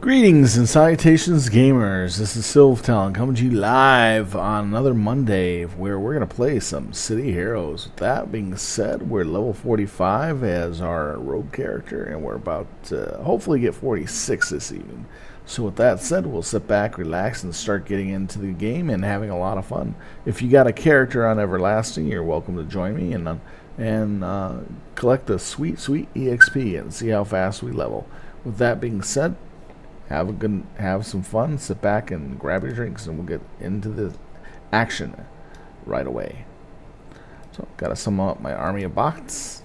Greetings and salutations, gamers. This is Sylvtown coming to you live on another Monday where we're going to play some City Heroes. With that being said, we're level 45 as our rogue character, and we're about to hopefully get 46 this evening. So with that said, we'll sit back, relax, and start getting into the game and having a lot of fun. If you got a character on Everlasting, you're welcome to join me and collect the sweet EXP and see how fast we level. With that being said, have some fun, sit back and grab your drinks, and we'll get into the action right away. So, gotta sum up my army of bots.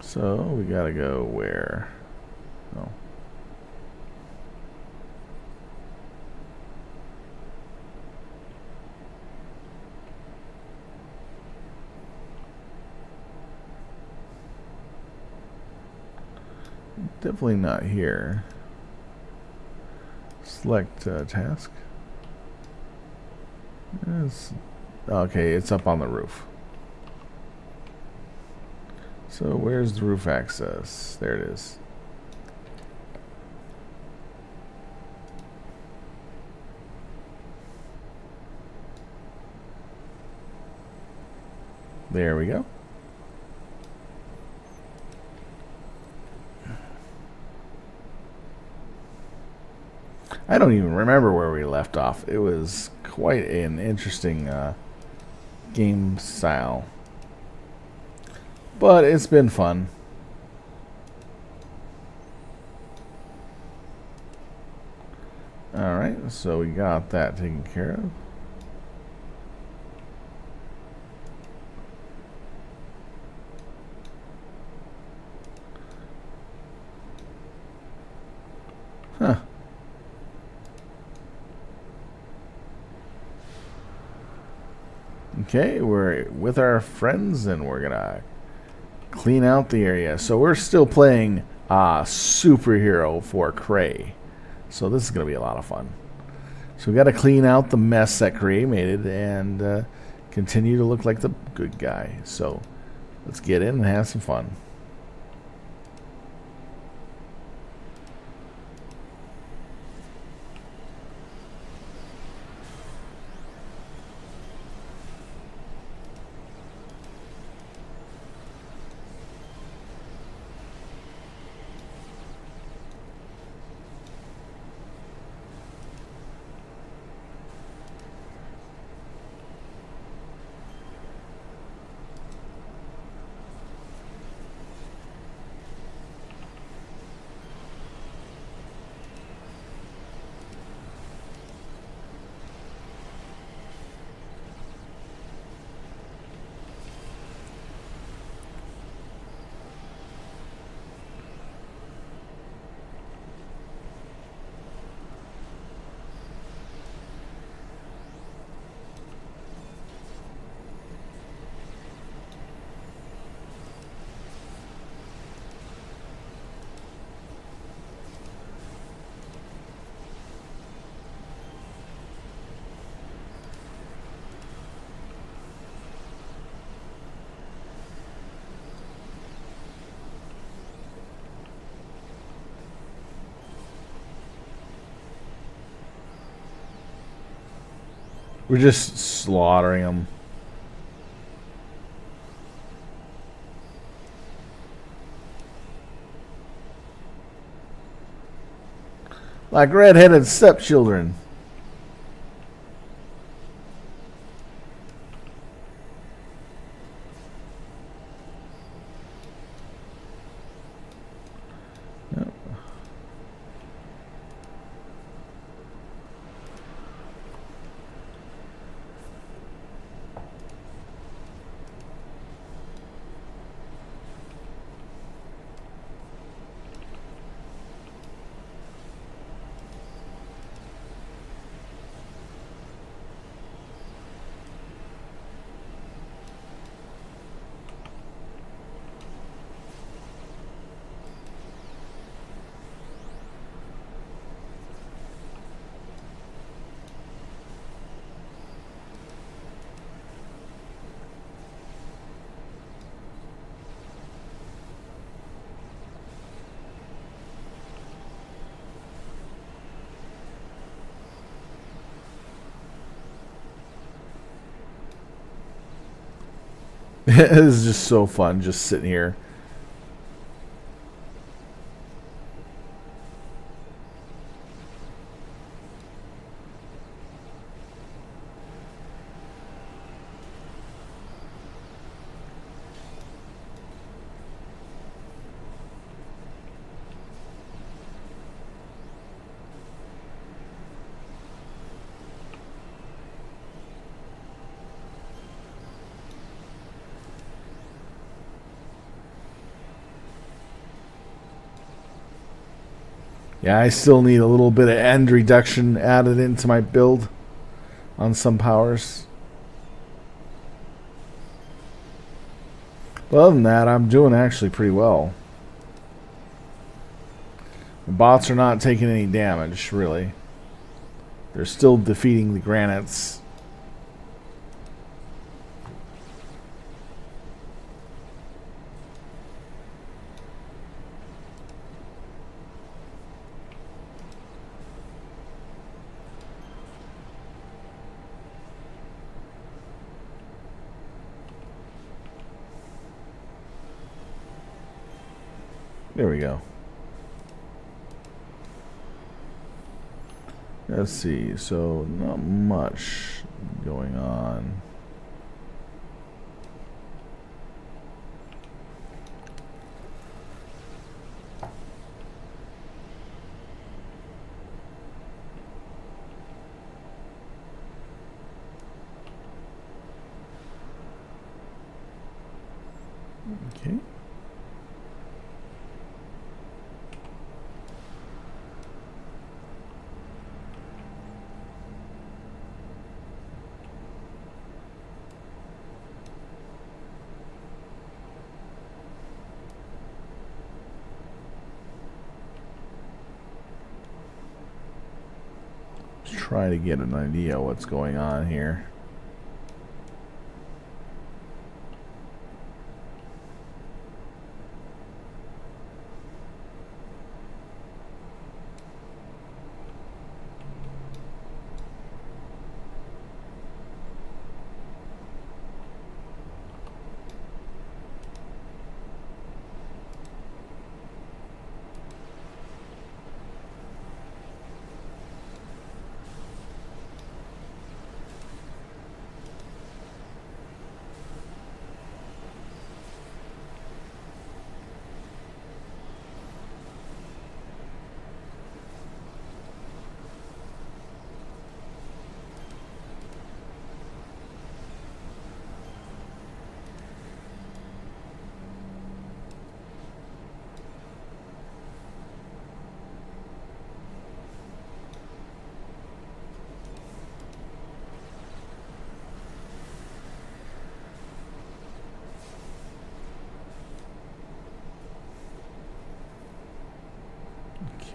So we gotta go where? Oh. Definitely not here. Select task. Okay, it's up on the roof. So where's the roof access? There it is. There we go. I don't even remember where we left off. It was quite an interesting game style. But it's been fun. Alright, so we got that taken care of. Huh. Okay, we're with our friends and we're gonna clean out the area. So we're still playing superhero for Cray. So this is going to be a lot of fun. So we got to clean out the mess that Cray made and continue to look like the good guy. So let's get in and have some fun. We're just slaughtering them. Like red-headed stepchildren. It is just so fun just sitting here. Yeah, I still need a little bit of end reduction added into my build on some powers. But other than that, I'm doing actually pretty well. The bots are not taking any damage, really. They're still defeating the granites. There we go. Let's see, so not much going on. Okay. Let's try to get an idea what's going on here.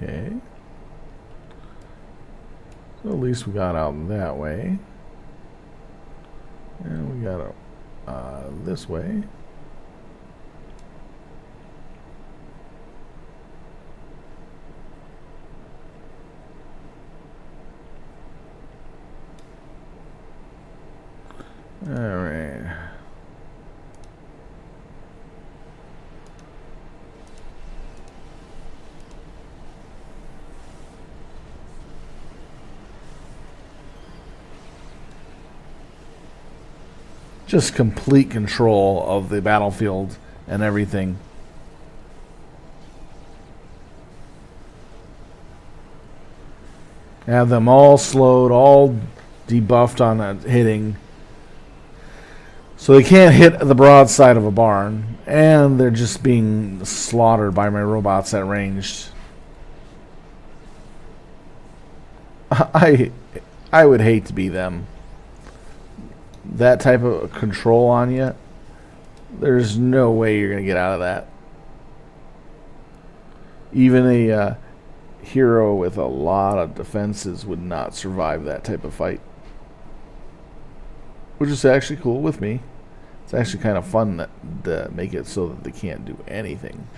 Okay. So at least we got out that way. And we got this way. All right. Just complete control of the battlefield and everything. Have them all slowed, all debuffed on hitting. So they can't hit the broadside of a barn, and they're just being slaughtered by my robots at ranged. I would hate to be them. That type of control on you, there's no way you're going to get out of that. Even a hero with a lot of defenses would not survive that type of fight. Which is actually cool with me. It's actually kind of fun to make it so that they can't do anything.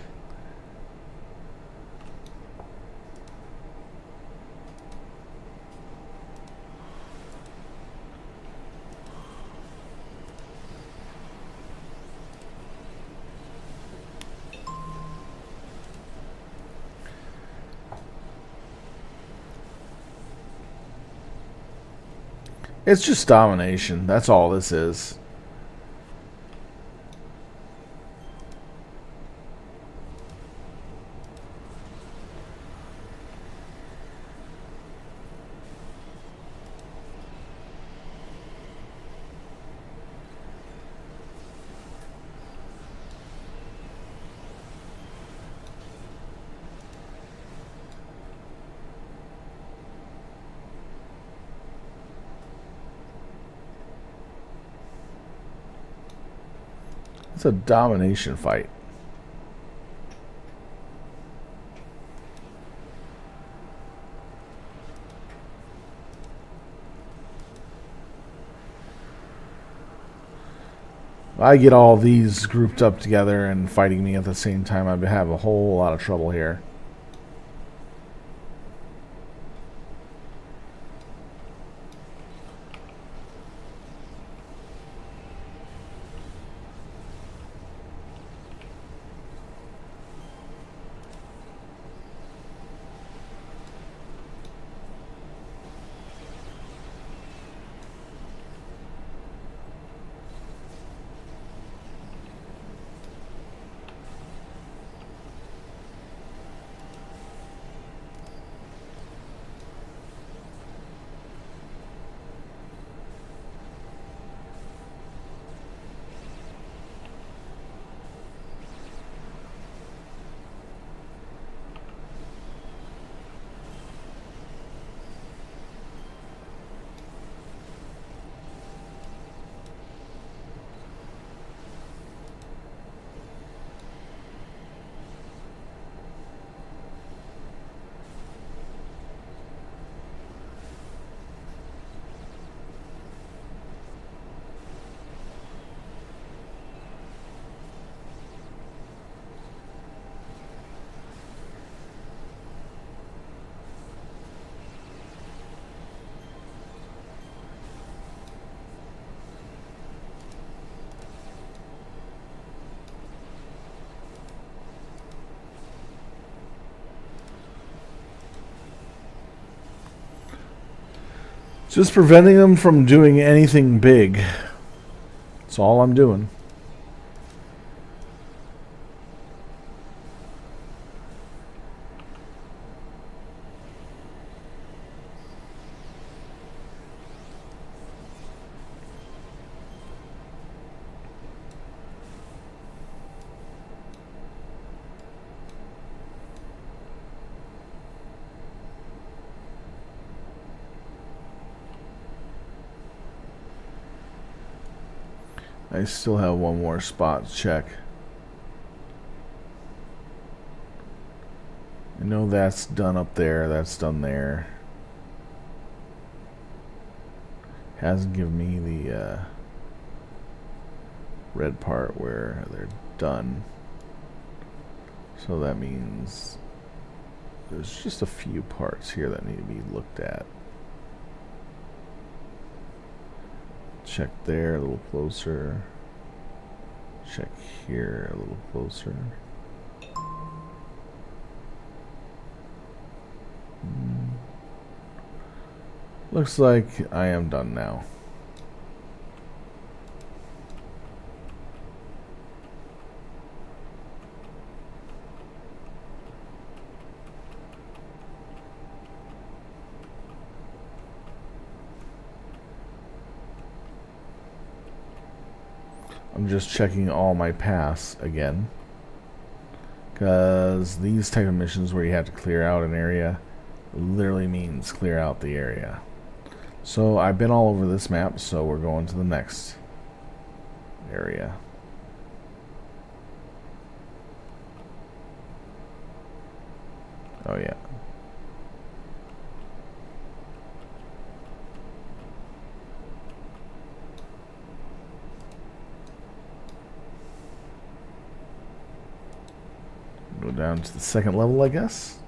It's just domination. That's all this is. It's a domination fight. I get all these grouped up together and fighting me at the same time, I'd have a whole lot of trouble here. Just preventing them from doing anything big. That's all I'm doing. I still have one more spot to check. I know that's done up there, that's done there. Hasn't given me the red part where they're done. So that means there's just a few parts here that need to be looked at. Check there a little closer. Check here a little closer. Looks like I am done now. I'm just checking all my paths again, because these type of missions where you have to clear out an area literally means clear out the area. So I've been all over this map, so we're going to the next area. Oh yeah. Go down to the second level, I guess.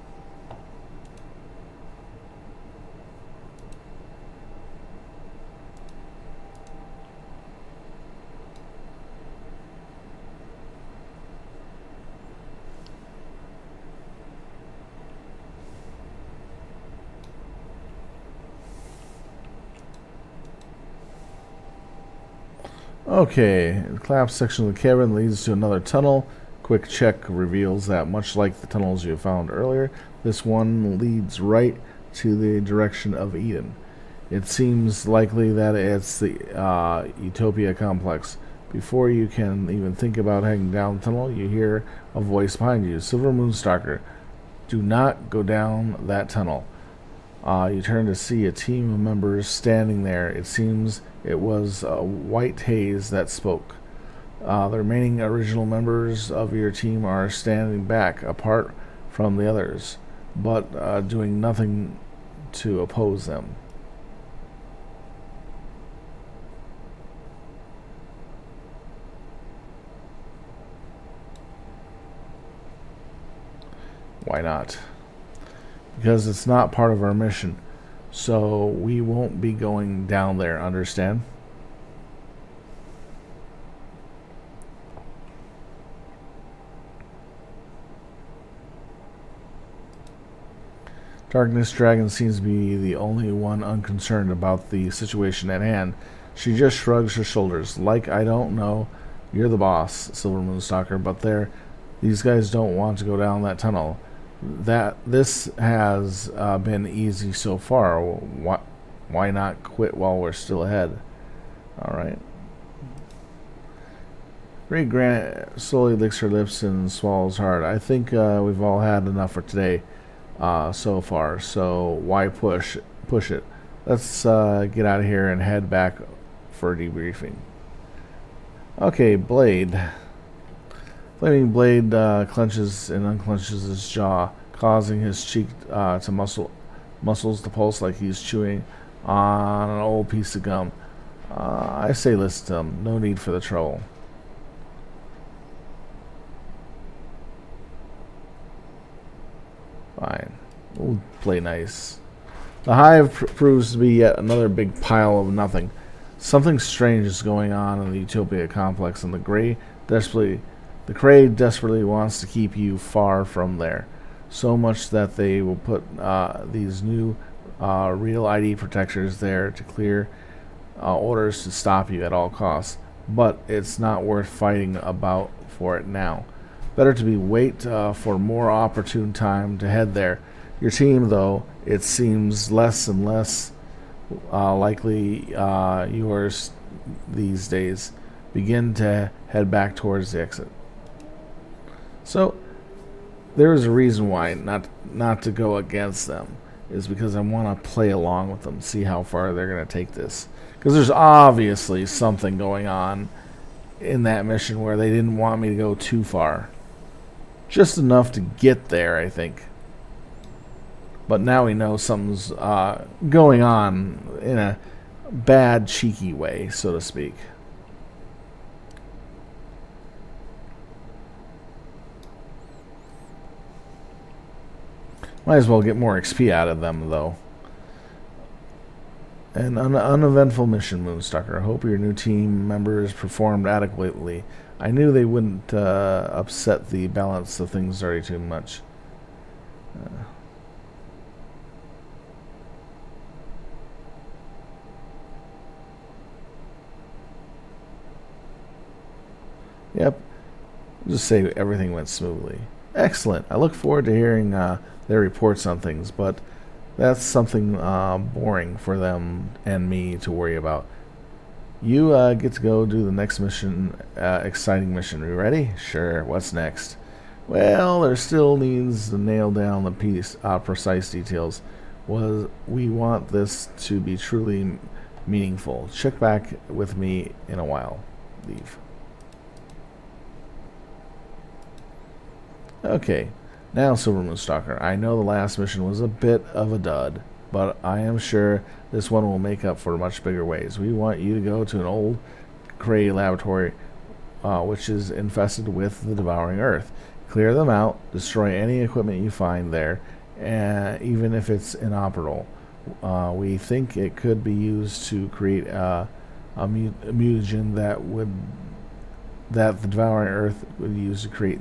Okay, the collapsed section of the cavern leads to another tunnel. Quick check reveals that, much like the tunnels you found earlier, this one leads right to the direction of Eden. It seems likely that it's the Utopia complex. Before you can even think about heading down the tunnel, you hear a voice behind you. Silver Moonstalker, do not go down that tunnel. You turn to see a team of members standing there. It seems it was White Haze that spoke. The remaining original members of your team are standing back, apart from the others, but doing nothing to oppose them. Why not? Because it's not part of our mission. So we won't be going down there, understand? Darkness Dragon seems to be the only one unconcerned about the situation at hand. She just shrugs her shoulders. Like, I don't know, you're the boss, Silver Moonstalker, but these guys don't want to go down that tunnel. This has been easy so far. Why not quit while we're still ahead? Alright. Great Grant slowly licks her lips and swallows hard. I think we've all had enough for today so far, so why push it? Let's get out of here and head back for debriefing. Okay, Blade. Flaming Blade clenches and unclenches his jaw, causing his cheek to muscles to pulse like he's chewing on an old piece of gum. I say listen to him. No need for the trouble. Fine. We'll play nice. The hive proves to be yet another big pile of nothing. Something strange is going on in the Utopia complex, and the Crane desperately wants to keep you far from there. So much that they will put these new real ID protectors there to clear orders to stop you at all costs. But it's not worth fighting about for it now. Better to be wait for more opportune time to head there. Your team, though, it seems less and less likely yours these days. Begin to head back towards the exit. So there is a reason why not to go against them, is because I want to play along with them, see how far they're going to take this. Because there's obviously something going on in that mission where they didn't want me to go too far. Just enough to get there, I think. But now we know something's going on in a bad, cheeky way, so to speak. Might as well get more XP out of them, though. An uneventful mission, Moonstalker. I hope your new team members performed adequately. I knew they wouldn't upset the balance of things very too much. Yep. Just say everything went smoothly. Excellent. I look forward to hearing their reports on things, but that's something boring for them and me to worry about. You get to go do the next mission, exciting mission. Are you ready? Sure. What's next? Well, there still needs to nail down the precise details. We want this to be truly meaningful. Check back with me in a while. Leave. Okay. Now, Silver Moonstalker, I know the last mission was a bit of a dud, but I am sure this one will make up for much bigger ways. We want you to go to an old Cray laboratory, which is infested with the devouring earth. Clear them out, destroy any equipment you find there, even if it's inoperable. We think it could be used to create a mutagen that the devouring earth would use to create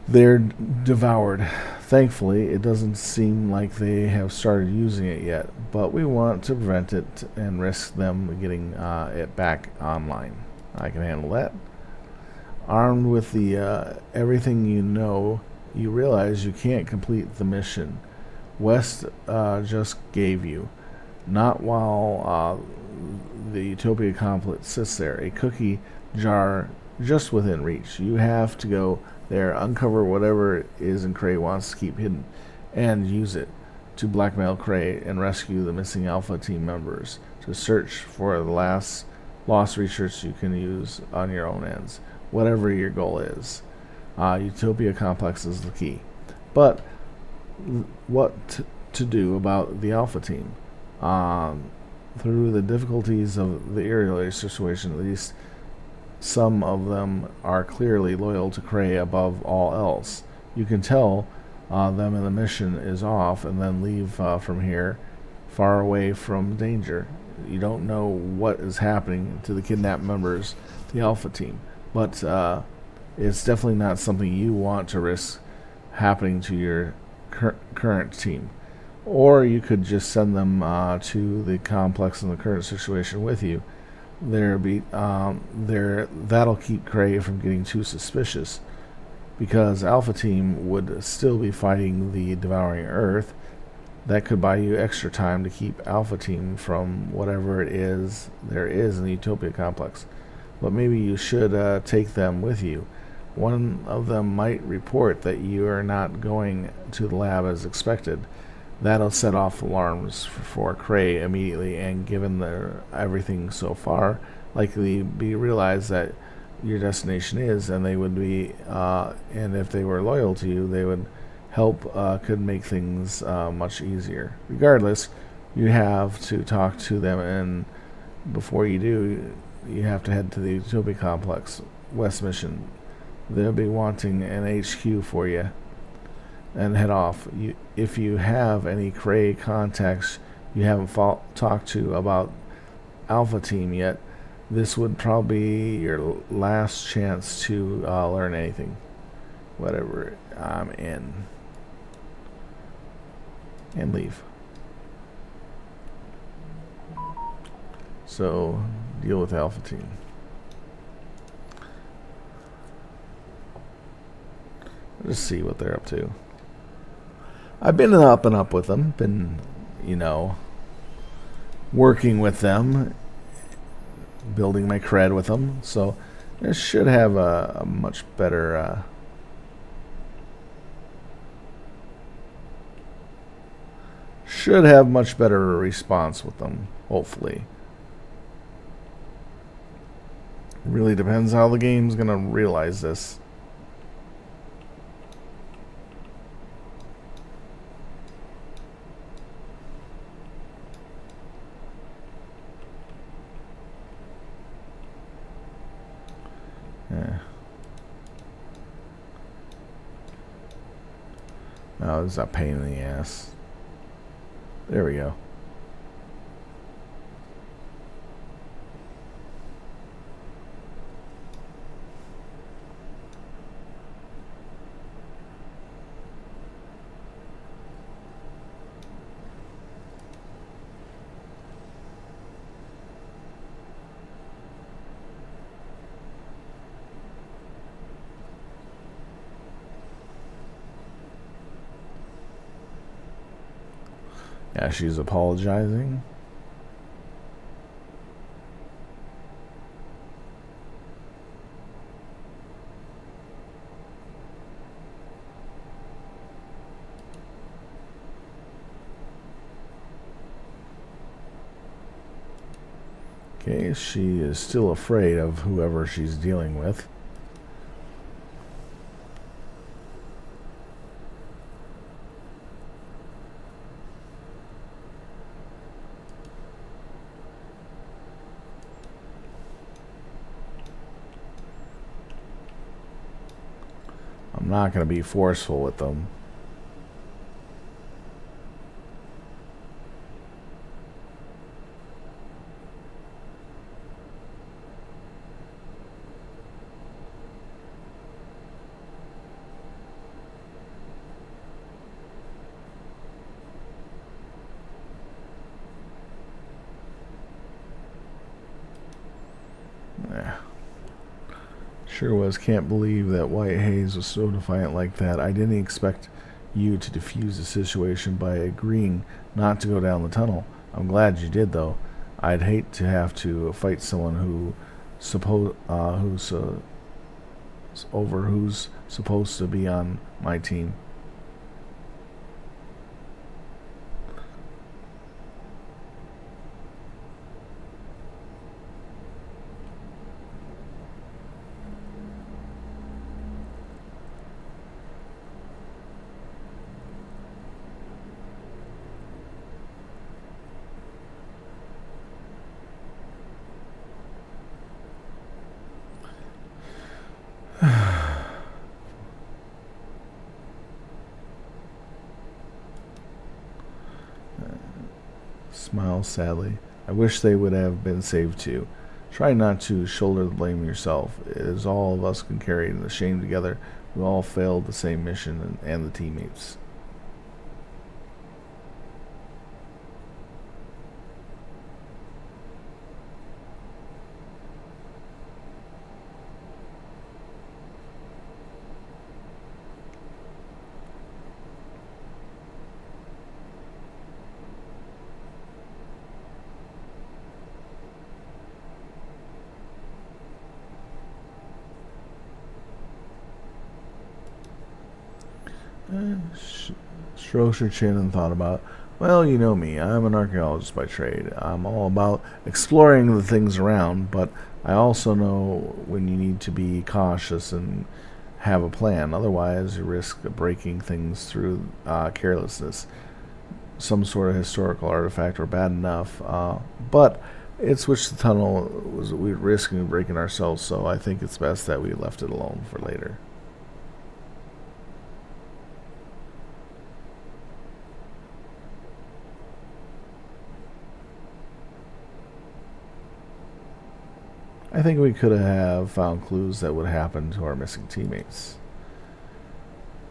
they're devoured. Thankfully, it doesn't seem like they have started using it yet, but we want to prevent it and risk them getting it back online. I can handle that. Armed with the everything you know, you realize you can't complete the mission West just gave you. Not while the Utopia complex sits there. A cookie jar just within reach. You have to go there, uncover whatever it is in Cray wants to keep hidden, and use it to blackmail Cray and rescue the missing Alpha team members. To search for the last lost research you can use on your own ends, whatever your goal is. Utopia complex is the key. But what to do about the Alpha team? Through the difficulties of the irregular situation, at least some of them are clearly loyal to Cray above all else. You can tell them in the mission is off and then leave from here, far away from danger. You don't know what is happening to the kidnapped members, the Alpha team, but it's definitely not something you want to risk happening to your current team. Or you could just send them to the complex in the current situation with you. That'll keep Cray from getting too suspicious, because Alpha Team would still be fighting the devouring Earth. That could buy you extra time to keep Alpha Team from whatever it is there is in the Utopia complex. But maybe you should take them with you. One of them might report that you are not going to the lab as expected. That'll set off alarms for Cray immediately, and given everything so far, likely be realized that your destination is, and they would be, and if they were loyal to you, they would help, could make things much easier. Regardless, you have to talk to them, and before you do, you have to head to the Utopia Complex West Mission. They'll be wanting an HQ for you, and head off. If you have any Cray contacts you haven't talked to about Alpha Team yet, this would probably be your last chance to learn anything. Whatever, I'm in. And leave. So, deal with Alpha Team. Let's see what they're up to. I've been up and up with them, been, working with them, building my cred with them, so I should have a much better response with them, hopefully. It really depends how the game's gonna realize this. Oh, this is a pain in the ass. There we go. Yeah, she's apologizing. Okay, she is still afraid of whoever she's dealing with. I'm not going to be forceful with them. Sure was. Can't believe that White Haze was so defiant like that. I didn't expect you to defuse the situation by agreeing not to go down the tunnel. I'm glad you did, though. I'd hate to have to fight someone who's supposed to be on my team. Smiles sadly. I wish they would have been saved too. Try not to shoulder the blame yourself. It is all of us can carry the shame together. We all failed the same mission and the teammates. Strokes her chin and thought about, well, you know me. I'm an archaeologist by trade. I'm all about exploring the things around, but I also know when you need to be cautious and have a plan. Otherwise, you risk breaking things through carelessness. Some sort of historical artifact or bad enough, but it's which the tunnel was we were risking breaking ourselves, so I think it's best that we left it alone for later. I think we could have found clues that would happen to our missing teammates.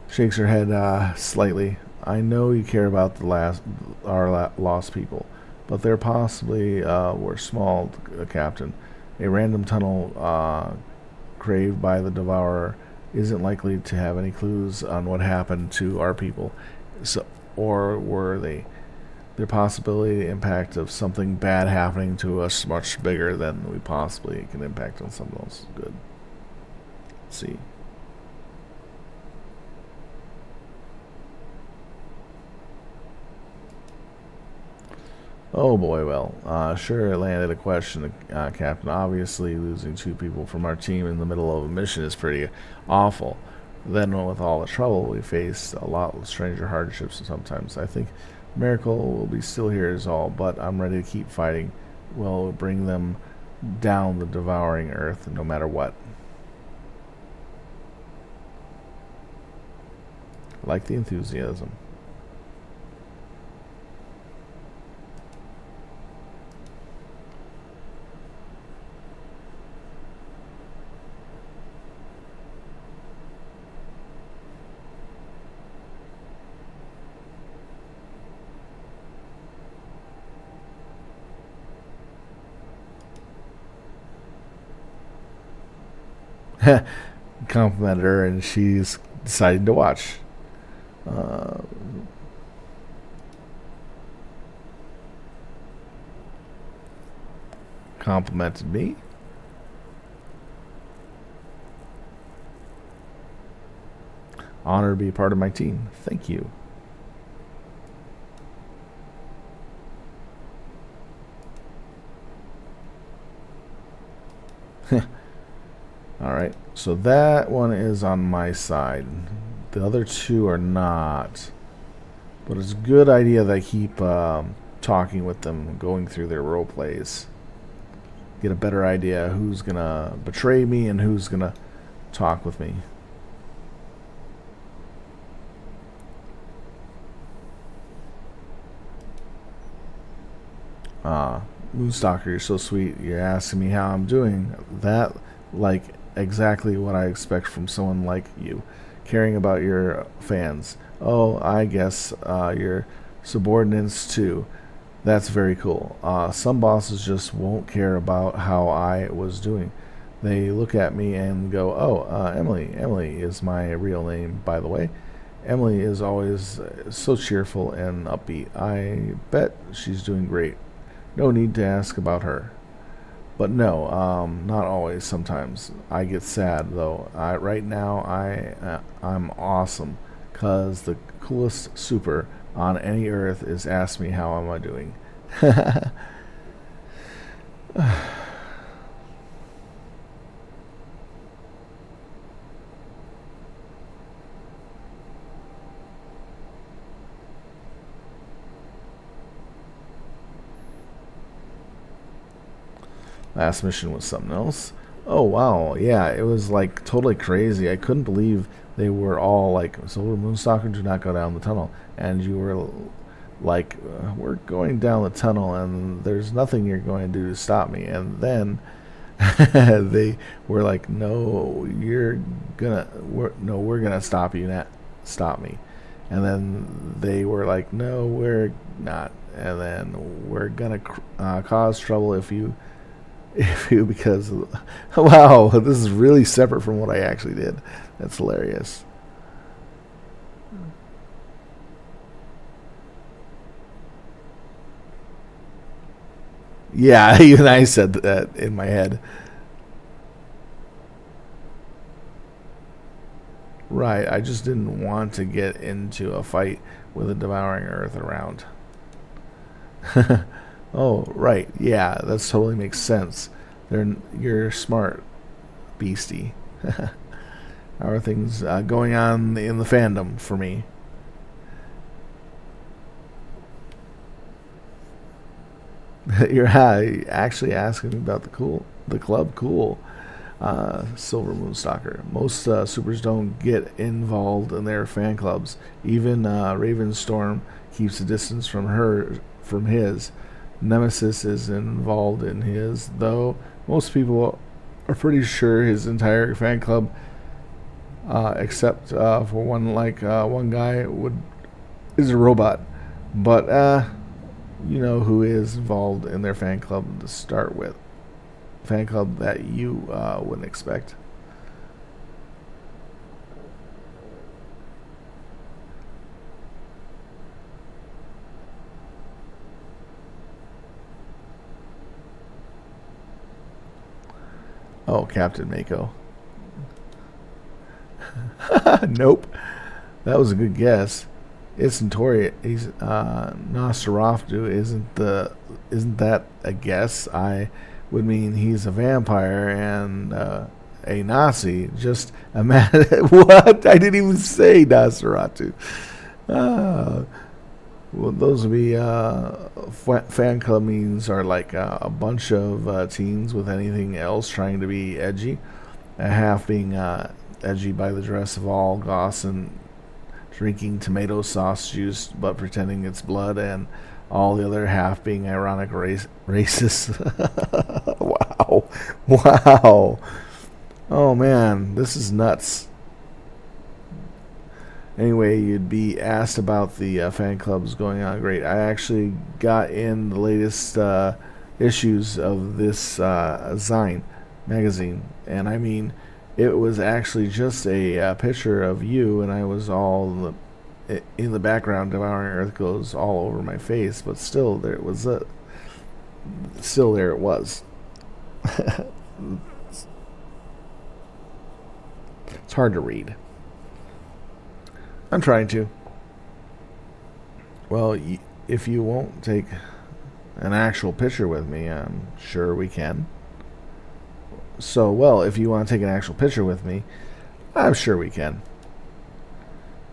Shakes her head slightly. I know you care about our lost people, but they're possibly were small, Captain. A random tunnel craved by the Devourer isn't likely to have any clues on what happened to our people. So, or were they? Their possibility, the impact of something bad happening to us much bigger than we possibly can impact on someone else. Good. Let's see. Oh boy, well, sure it landed a question, Captain. Obviously, losing two people from our team in the middle of a mission is pretty awful. Then, with all the trouble we faced, a lot of stranger hardships sometimes. I think miracle will be still here is all, but I'm ready to keep fighting. We'll bring them down the devouring earth no matter what. Like the enthusiasm. Complimented her, and she's deciding to watch. Uh, Complimented me. Honored to be a part of my team. Thank you. Alright, so that one is on my side. The other two are not. But it's a good idea that I keep talking with them, going through their role plays. Get a better idea who's going to betray me and who's going to talk with me. Moonstalker, you're so sweet. You're asking me how I'm doing. That, like, exactly what I expect from someone like you, caring about your fans. Oh, I guess your subordinates too. That's very cool. Some bosses just won't care about how I was doing. they look at me and go, "Oh, Emily. Emily is my real name, by the way. Emily is always so cheerful and upbeat. I bet she's doing great. No need to ask about her." But no, not always. Sometimes I get sad though. Right now, I'm awesome, cause the coolest super on any Earth is ask me how am I doing. Last mission was something else. Oh wow, yeah, it was like totally crazy. I couldn't believe they were all like, "Silver Moonstalker, do not go down the tunnel," and you were like, "We're going down the tunnel, and there's nothing you're going to do to stop me." And then they were like, "No, we're gonna stop you, not stop me." And then they were like, "No, we're not." And then we're gonna cause trouble if you because wow, this is really separate from what I actually did. That's hilarious. Yeah, even I said that in my head. Right, I just didn't want to get into a fight with a devouring earth around. Oh, right. Yeah, that totally makes sense. You're smart, beastie. How are things going on in the fandom for me? You're actually asking me about the club. Cool. Silver Moonstalker. Most supers don't get involved in their fan clubs. Even Ravenstorm keeps a distance from his. Nemesis is involved in his, though most people are pretty sure his entire fan club, except for one guy, is a robot. But you know who is involved in their fan club to start with. Fan club that you wouldn't expect. Oh, Captain Mako. Nope. That was a good guess. It's Notori. He's Nosferatu. Isn't that a guess? I would mean he's a vampire and a Nazi. Just imagine what I didn't even say Nosferatu. Uh, well, those would be fan club means are like a bunch of teens with anything else trying to be edgy. A half being edgy by the dress of all goss and drinking tomato sauce juice but pretending it's blood, and all the other half being ironic racist. Wow. Wow. Oh man, this is nuts. Anyway, you'd be asked about the fan clubs going on. Great. I actually got in the latest issues of this Zine magazine, and I mean, it was actually just a picture of you, and I was in the background. Devouring Earth goes all over my face, but still, there it was. It's hard to read. I'm trying to. Well, if you won't take an actual picture with me, I'm sure we can. So, well, if you want to take an actual picture with me, I'm sure we can.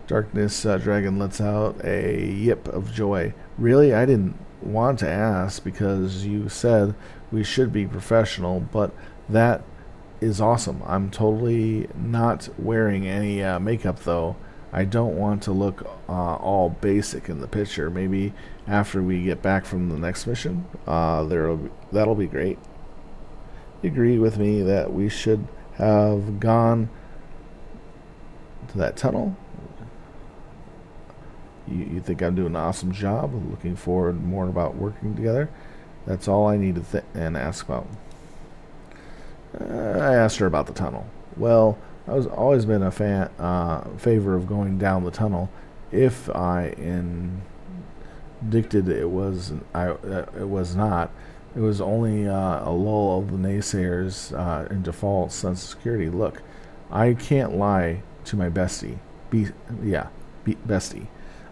Darkness Dragon lets out a yip of joy. Really? I didn't want to ask because you said we should be professional, but that is awesome. I'm totally not wearing any makeup, though. I don't want to look all basic in the picture. Maybe after we get back from the next mission, that'll be great. You agree with me that we should have gone to that tunnel? You think I'm doing an awesome job? Looking forward more about working together? That's all I need to and ask about. I asked her about the tunnel. Well, I was always been a favor of going down the tunnel if I indicted it was not. It was only a lull of the naysayers into false sense of security. Look, I can't lie to my bestie. Bestie.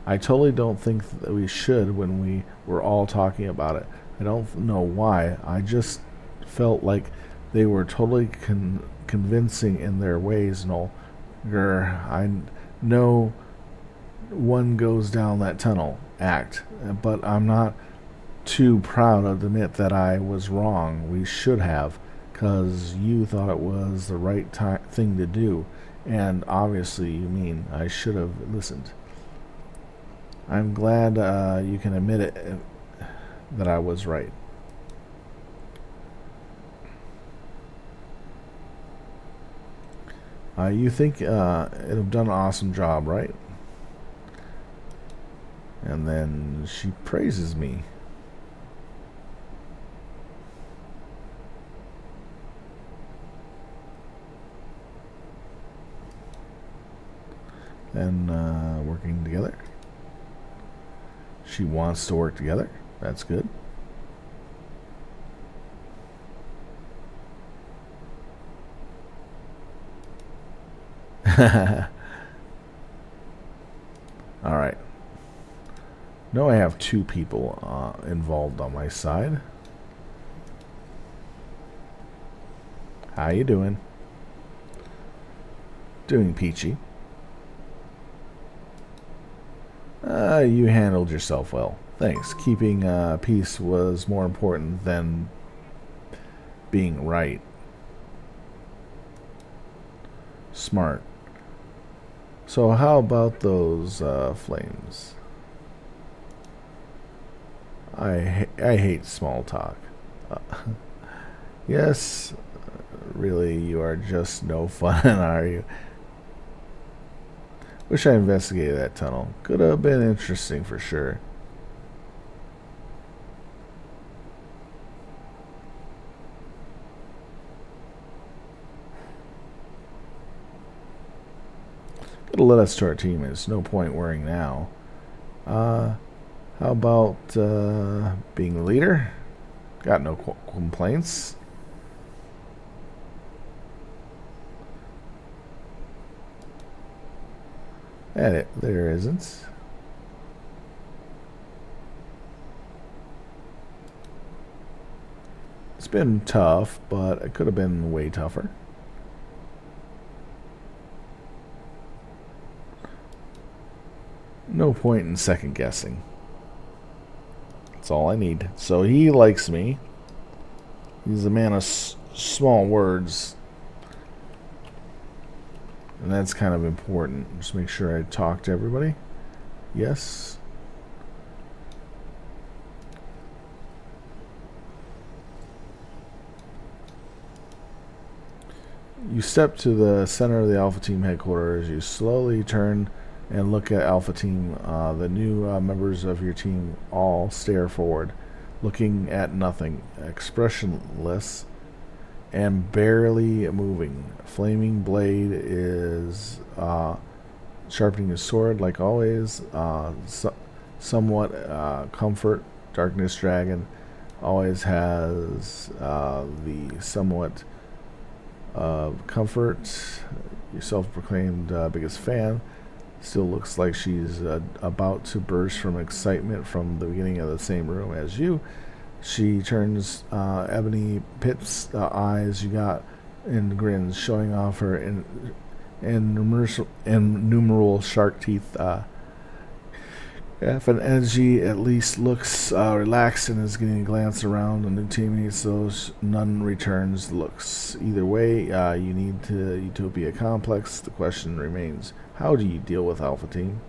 I totally don't think that we should when we were all talking about it. I don't know why. I just felt like they were totally convincing in their ways and all. I know one goes down that tunnel act, but I'm not too proud to admit that I was wrong. We should have, because you thought it was the right thing to do, and obviously you mean I should have listened. I'm glad you can admit it, that I was right. You think it'd have done an awesome job, right? And then she praises me. And working together. She wants to work together. That's good. All right. Now I have two people involved on my side. How you doing? Doing peachy. You handled yourself well. Thanks. Keeping peace was more important than being right. Smart. So how about those flames? I hate small talk. Yes, really, you are just no fun, are you? Wish I investigated that tunnel. Could have been interesting for sure. It'll let us to our team. There's no point worrying now. How about being the leader? Got no complaints. There isn't. It's been tough, but it could have been way tougher. No point in second guessing. That's all I need. So he likes me. He's a man of small words. And that's kind of important. Just make sure I talk to everybody. Yes. You step to the center of the Alpha Team headquarters. You slowly turn and look at Alpha Team. The new members of your team all stare forward, looking at nothing, expressionless and barely moving. Flaming Blade is sharpening his sword like always. Somewhat comfort. Darkness Dragon always has the somewhat comfort. Your self-proclaimed biggest fan still looks like she's about to burst from excitement from the beginning of the same room as you. She turns ebony pit's eyes you got and grins, showing off her innumerable shark teeth. If an energy at least looks relaxed and is getting a glance around and intimidates those, none returns looks. Either way, you need to Utopia Complex. The question remains, how do you deal with Alpha Team?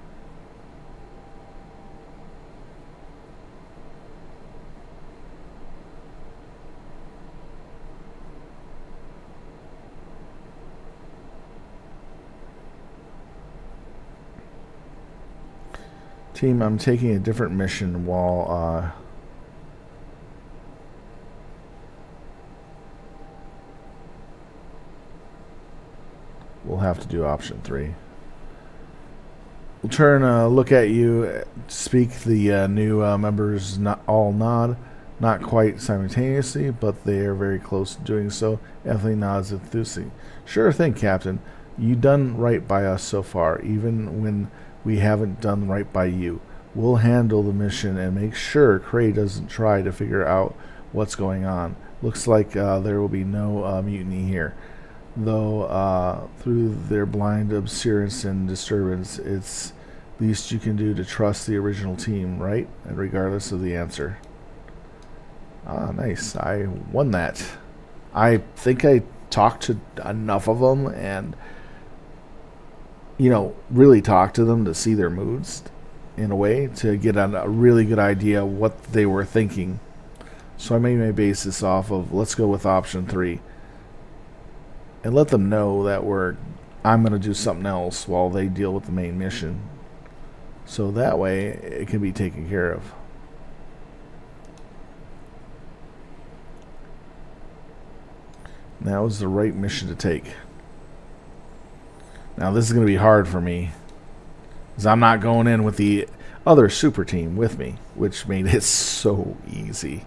Team, I'm taking a different mission while we'll have to do option 3. We'll turn a look at you, speak the new members not all nod, not quite simultaneously, but they are very close to doing so. Anthony nods enthusiastically. Sure thing, Captain. You done right by us so far, even when we haven't done right by you. We'll handle the mission and make sure Cray doesn't try to figure out what's going on. Looks like there will be no mutiny here. Though through their blind observance and disturbance, it's least you can do to trust the original team, right? And regardless of the answer. Ah, nice. I won that. I think I talked to enough of them and, really talked to them to see their moods in a way to get a really good idea what they were thinking. So I made my basis off of let's go with option 3 and let them know that I'm going to do something else while they deal with the main mission. So that way it can be taken care of. That was the right mission to take. Now this is going to be hard for me, because I'm not going in with the other super team with me, which made it so easy.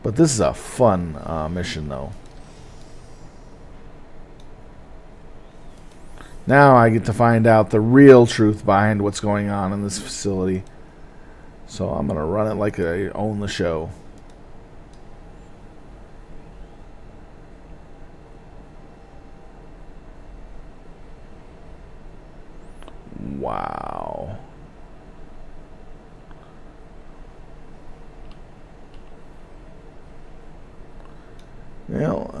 But this is a fun mission though. Now I get to find out the real truth behind what's going on in this facility. So I'm going to run it like I own the show. Wow. Well,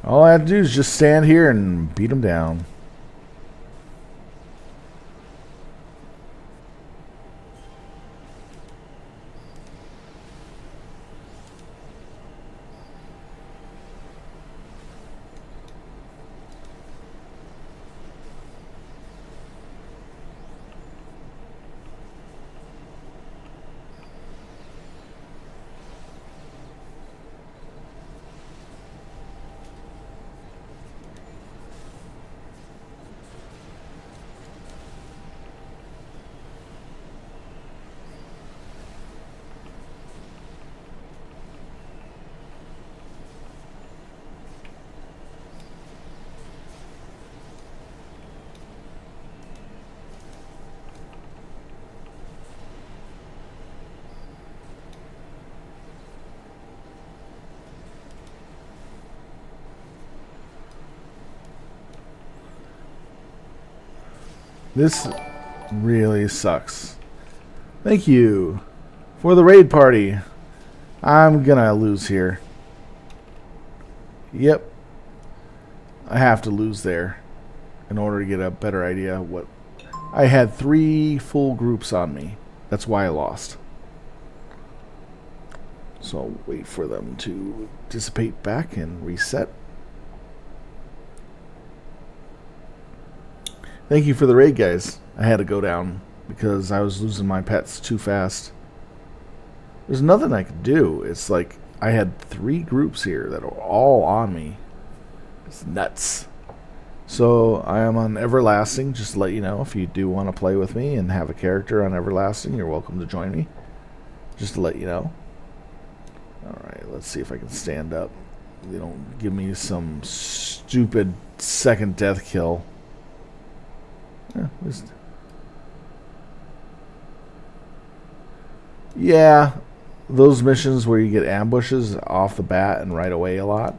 all I have to do is just stand here and beat them down. This really sucks. Thank you for the raid party. I'm gonna lose here. Yep. I have to lose there in order to get a better idea of what... I had 3 full groups on me. That's why I lost. So I'll wait for them to dissipate back and reset. Thank you for the raid, guys. I had to go down because I was losing my pets too fast. There's nothing I could do. It's like I had 3 groups here that are all on me. It's nuts. So I am on Everlasting. Just to let you know, if you do want to play with me and have a character on Everlasting, you're welcome to join me. Just to let you know. Alright, let's see if I can stand up. they don't give me some stupid second death kill. Yeah, those missions where you get ambushes off the bat and right away a lot.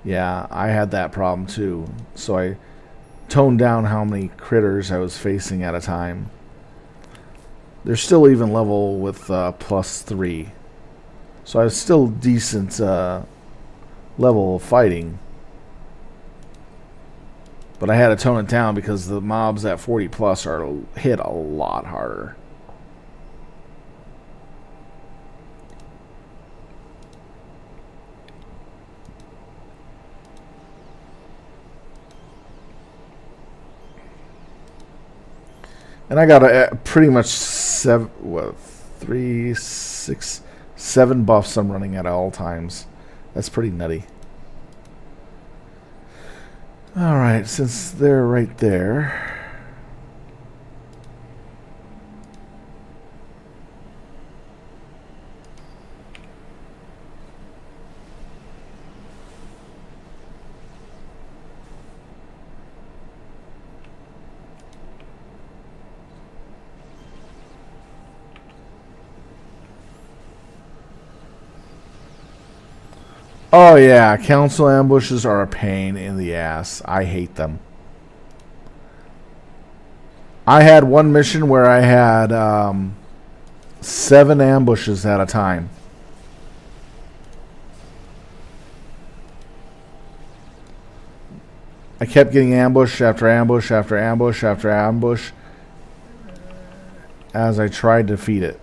Yeah, I had that problem too. So I toned down how many critters I was facing at a time. They're still even level with +3. So I was still decent level of fighting. But I had to tone it down because the mobs at 40 plus are hit a lot harder. And I got pretty much 7 buffs I'm running at all times. That's pretty nutty. Alright, since they're right there. Oh yeah, council ambushes are a pain in the ass. I hate them. I had one mission where I had 7 ambushes at a time. I kept getting ambush after ambush after ambush after ambush as I tried to defeat it.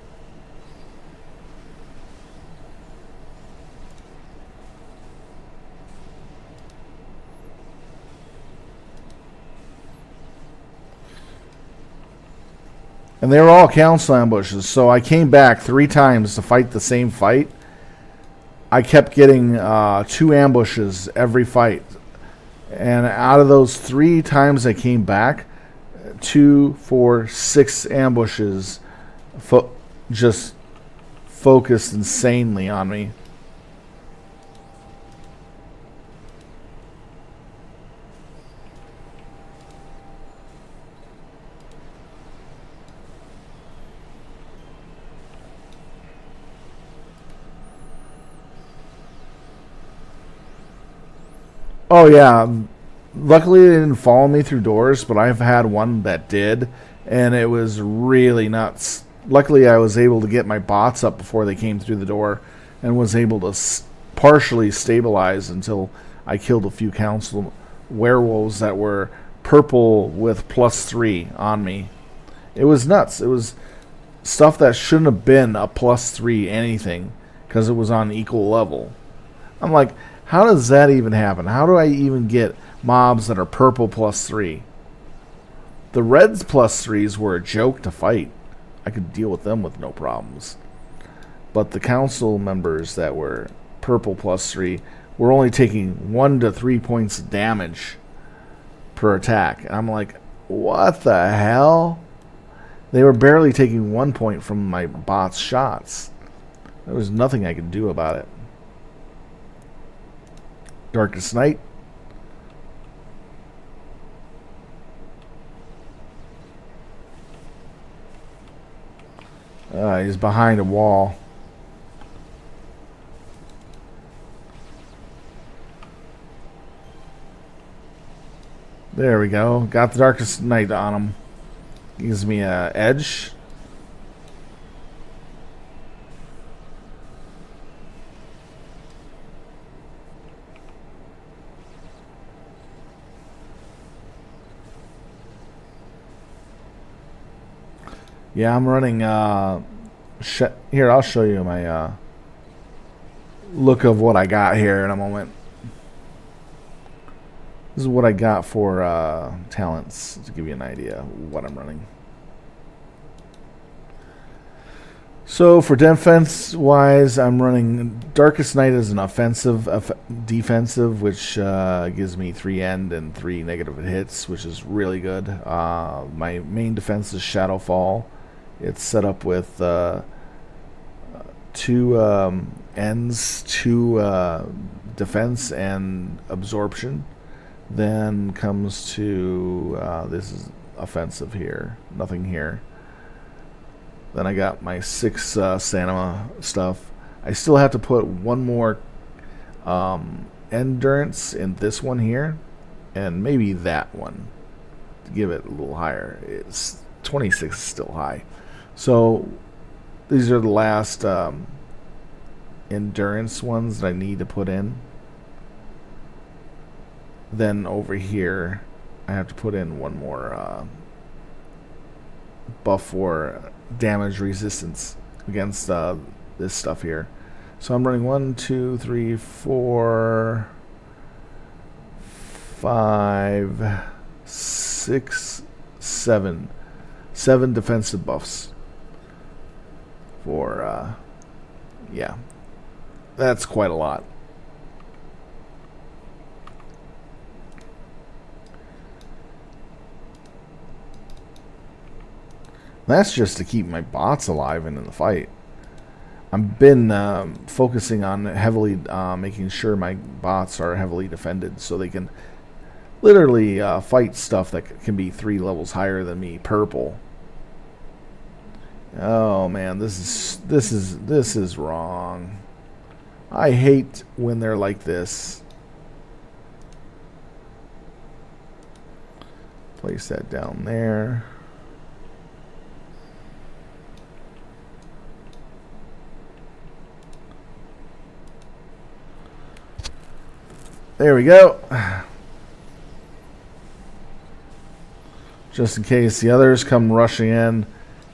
And they were all council ambushes, so I came back 3 times to fight the same fight. I kept getting 2 ambushes every fight. And out of those 3 times I came back, 2, 4, 6 ambushes just focused insanely on me. Oh yeah, luckily they didn't follow me through doors, but I've had one that did, and it was really nuts. Luckily I was able to get my bots up before they came through the door, and was able to partially stabilize until I killed a few council werewolves that were purple with +3 on me. It was nuts. It was stuff that shouldn't have been a +3 anything, because it was on equal level. I'm like, how does that even happen? How do I even get mobs that are purple +3? The reds +3s were a joke to fight. I could deal with them with no problems. But the council members that were purple +3 were only taking 1 to 3 points of damage per attack. And I'm like, what the hell? They were barely taking 1 point from my bot's shots. There was nothing I could do about it. Darkest Night. He's behind a wall. There we go. Got the Darkest Night on him. Gives me a edge. Yeah, I'm running, here, I'll show you my, look of what I got here in a moment. This is what I got for, talents, to give you an idea of what I'm running. So, for defense-wise, I'm running Darkest Night as an defensive, which gives me 3 end and 3 negative hits, which is really good. My main defense is Shadowfall. It's set up with 2 ends, 2 defense and absorption. Then comes to this is offensive here. Nothing here. Then I got my 6 stamina stuff. I still have to put one more endurance in this one here, and maybe that one to give it a little higher. It's 26 is still high. So these are the last endurance ones that I need to put in. Then over here I have to put in one more buff for damage resistance against this stuff here. So I'm running 1, 2, 3, 4, 5, 6, 7. 7 defensive buffs for yeah, that's quite a lot. That's just to keep my bots alive and in the fight. I've been focusing on heavily making sure my bots are heavily defended so they can literally fight stuff that can be 3 levels higher than me. Purple. Oh man, this is wrong. I hate when they're like this. Place that down there. There we go. Just in case the others come rushing in,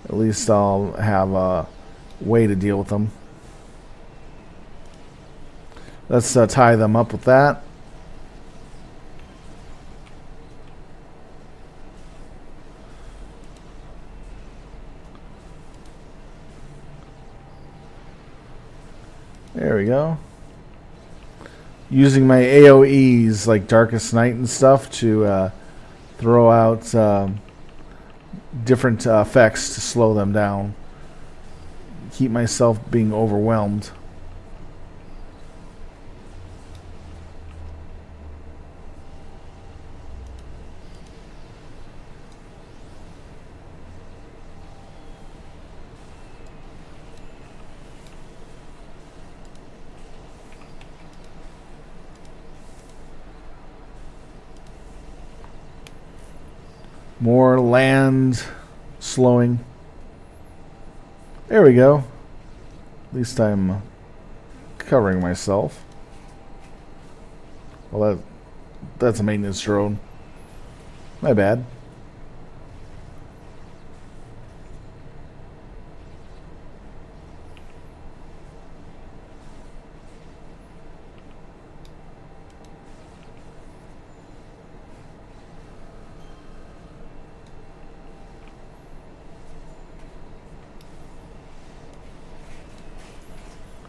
at least I'll have a way to deal with them. Let's tie them up with that. There we go. Using my AoEs like Darkest Night and stuff to throw out different effects to slow them down. Keep myself being overwhelmed. More land slowing. There we go. At least I'm covering myself. Well, that's a maintenance drone. My bad.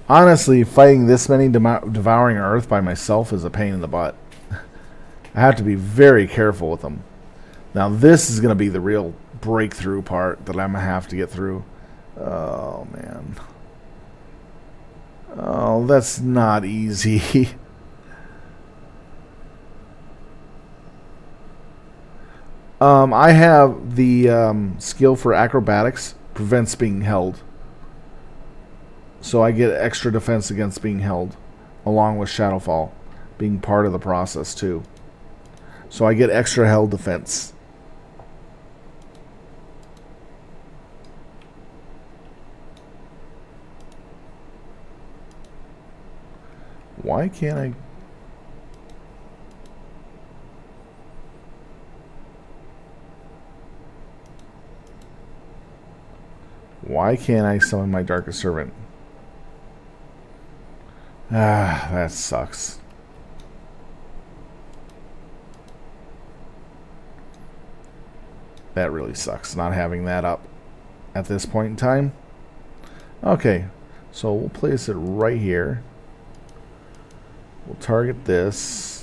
Honestly, fighting this many devouring earth by myself is a pain in the butt. I have to be very careful with them. Now this is going to be the real breakthrough part that I'm going to have to get through. Oh, man. Oh, that's not easy. I have the skill for acrobatics, prevents being held. So I get extra defense against being held, along with Shadowfall being part of the process too. So I get extra held defense. Why can't I... Why can't I summon my Darkest Servant? Ah, that sucks. That really sucks, not having that up at this point in time. Okay, so we'll place it right here. We'll target this.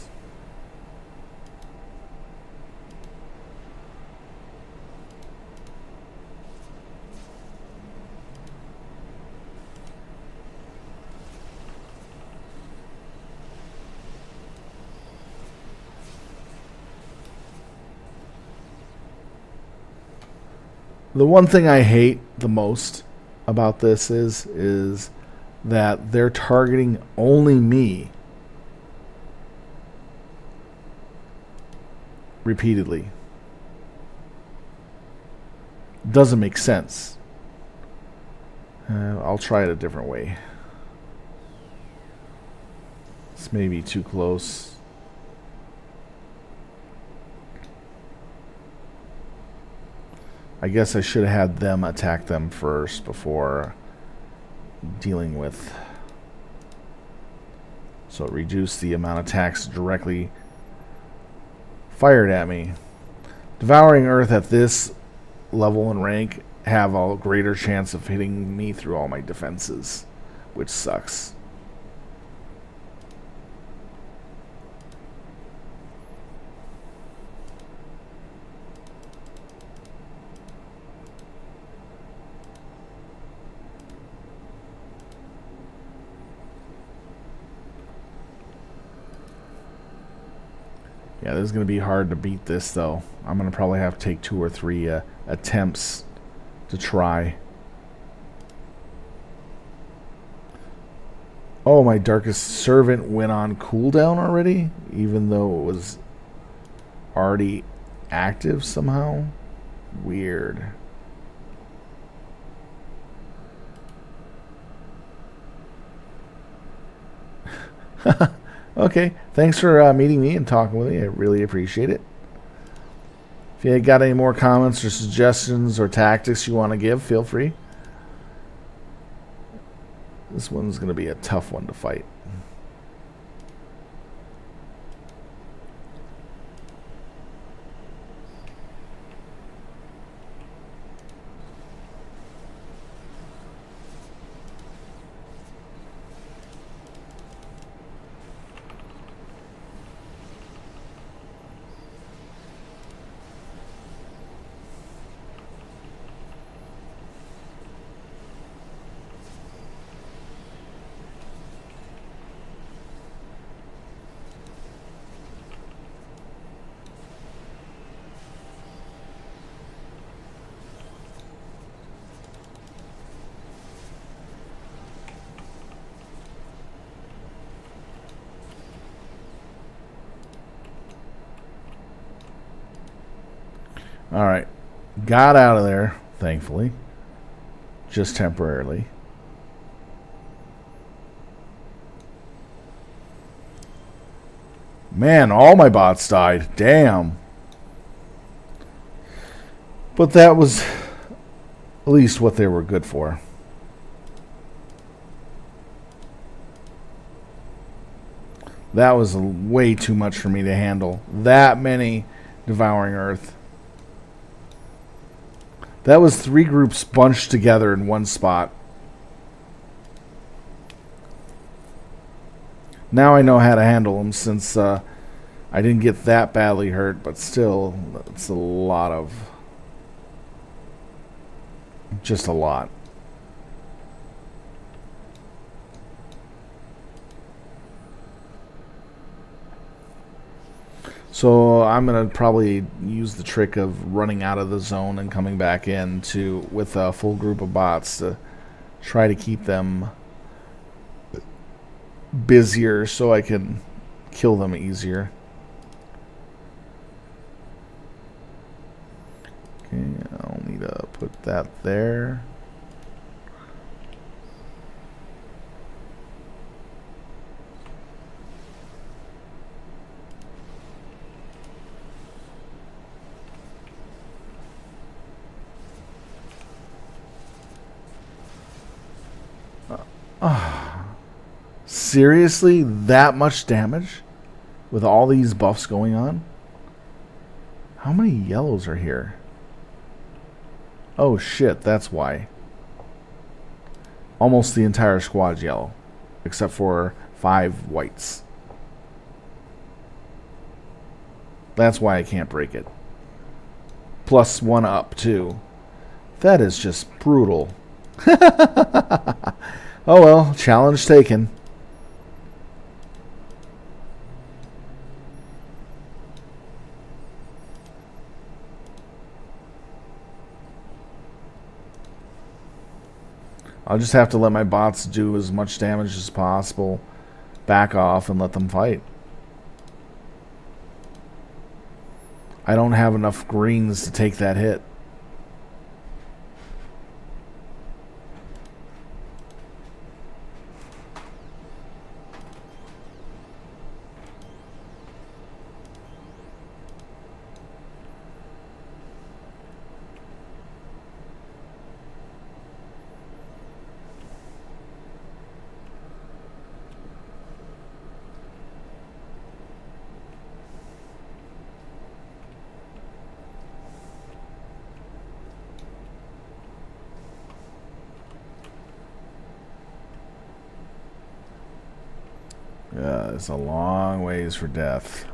The one thing I hate the most about this is that they're targeting only me repeatedly. Doesn't make sense. I'll try it a different way. It's maybe too close. I guess I should have had them attack them first before dealing with. So reduce the amount of attacks directly fired at me. Devouring Earth at this level and rank have a greater chance of hitting me through all my defenses, which sucks. Yeah, this is going to be hard to beat this, though. I'm going to probably have to take 2 or 3 attempts to try. Oh, my Darkest Servant went on cooldown already? Even though it was already active somehow? Weird. Okay, thanks for meeting me and talking with me. I really appreciate it. If you got any more comments or suggestions or tactics you want to give, feel free. This one's going to be a tough one to fight. Alright. Got out of there, thankfully. Just temporarily. Man, all my bots died. Damn. But that was at least what they were good for. That was way too much for me to handle. That many Devouring Earth. That was 3 groups bunched together in one spot. Now I know how to handle them since I didn't get that badly hurt, but still, it's a lot of... just a lot. So I'm going to probably use the trick of running out of the zone and coming back in with a full group of bots to try to keep them busier so I can kill them easier. Okay, I'll need to put that there. Seriously? That much damage? With all these buffs going on? How many yellows are here? Oh shit, that's why. Almost the entire squad's yellow. Except for 5 whites. That's why I can't break it. Plus 1 up, too. That is just brutal. Oh well, challenge taken. I'll just have to let my bots do as much damage as possible, back off, and let them fight. I don't have enough greens to take that hit. Yeah, it's a long ways for death.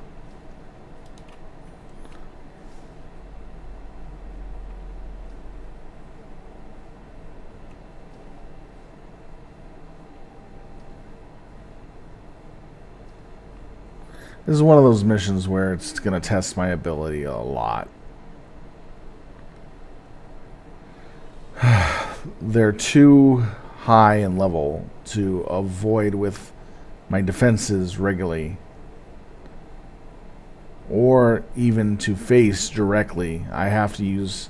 This is one of those missions where it's going to test my ability a lot. They're too high in level to avoid with my defenses regularly, or even to face directly. I have to use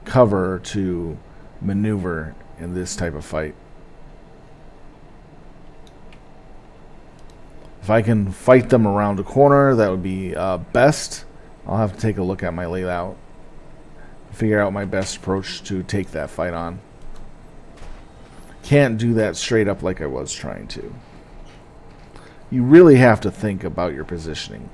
cover to maneuver in this type of fight. If I can fight them around a corner, that would be best. I'll have to take a look at my layout, figure out my best approach to take that fight on. Can't do that straight up like I was trying to. You really have to think about your positioning.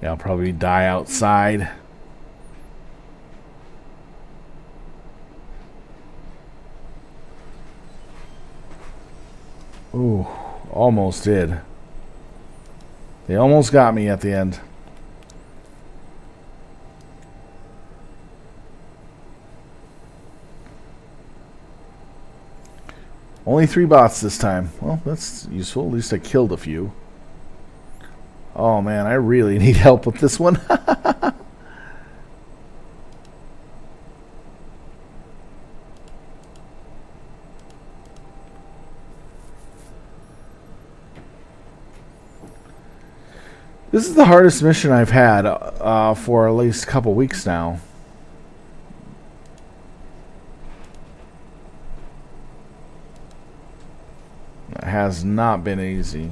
Yeah, I'll probably die outside. Ooh, almost did. They almost got me at the end. Only 3 bots this time. Well, that's useful. At least I killed a few. Oh man, I really need help with this one. This is the hardest mission I've had for at least a couple weeks now. It has not been easy.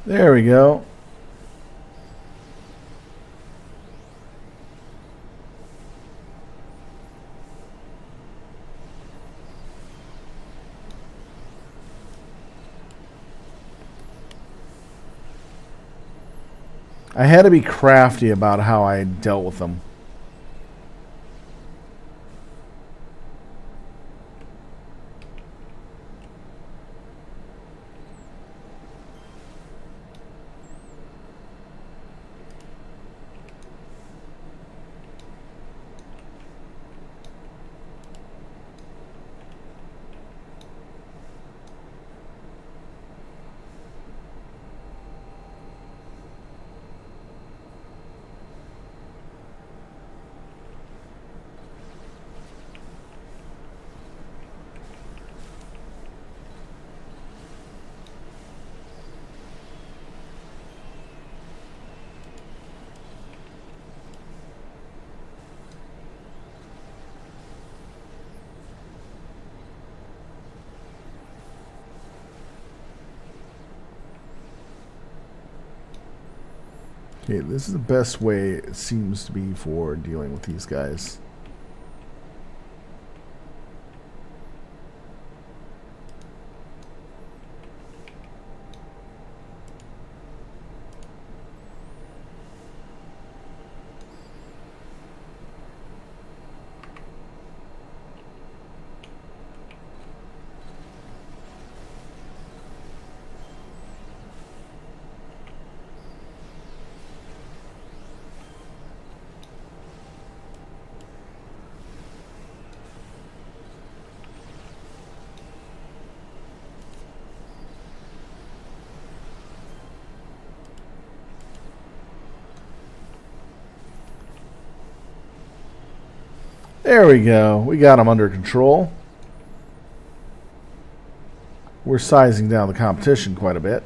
There we go. I had to be crafty about how I dealt with them. Okay, this is the best way it seems to be for dealing with these guys. There we go. We got them under control. We're sizing down the competition quite a bit.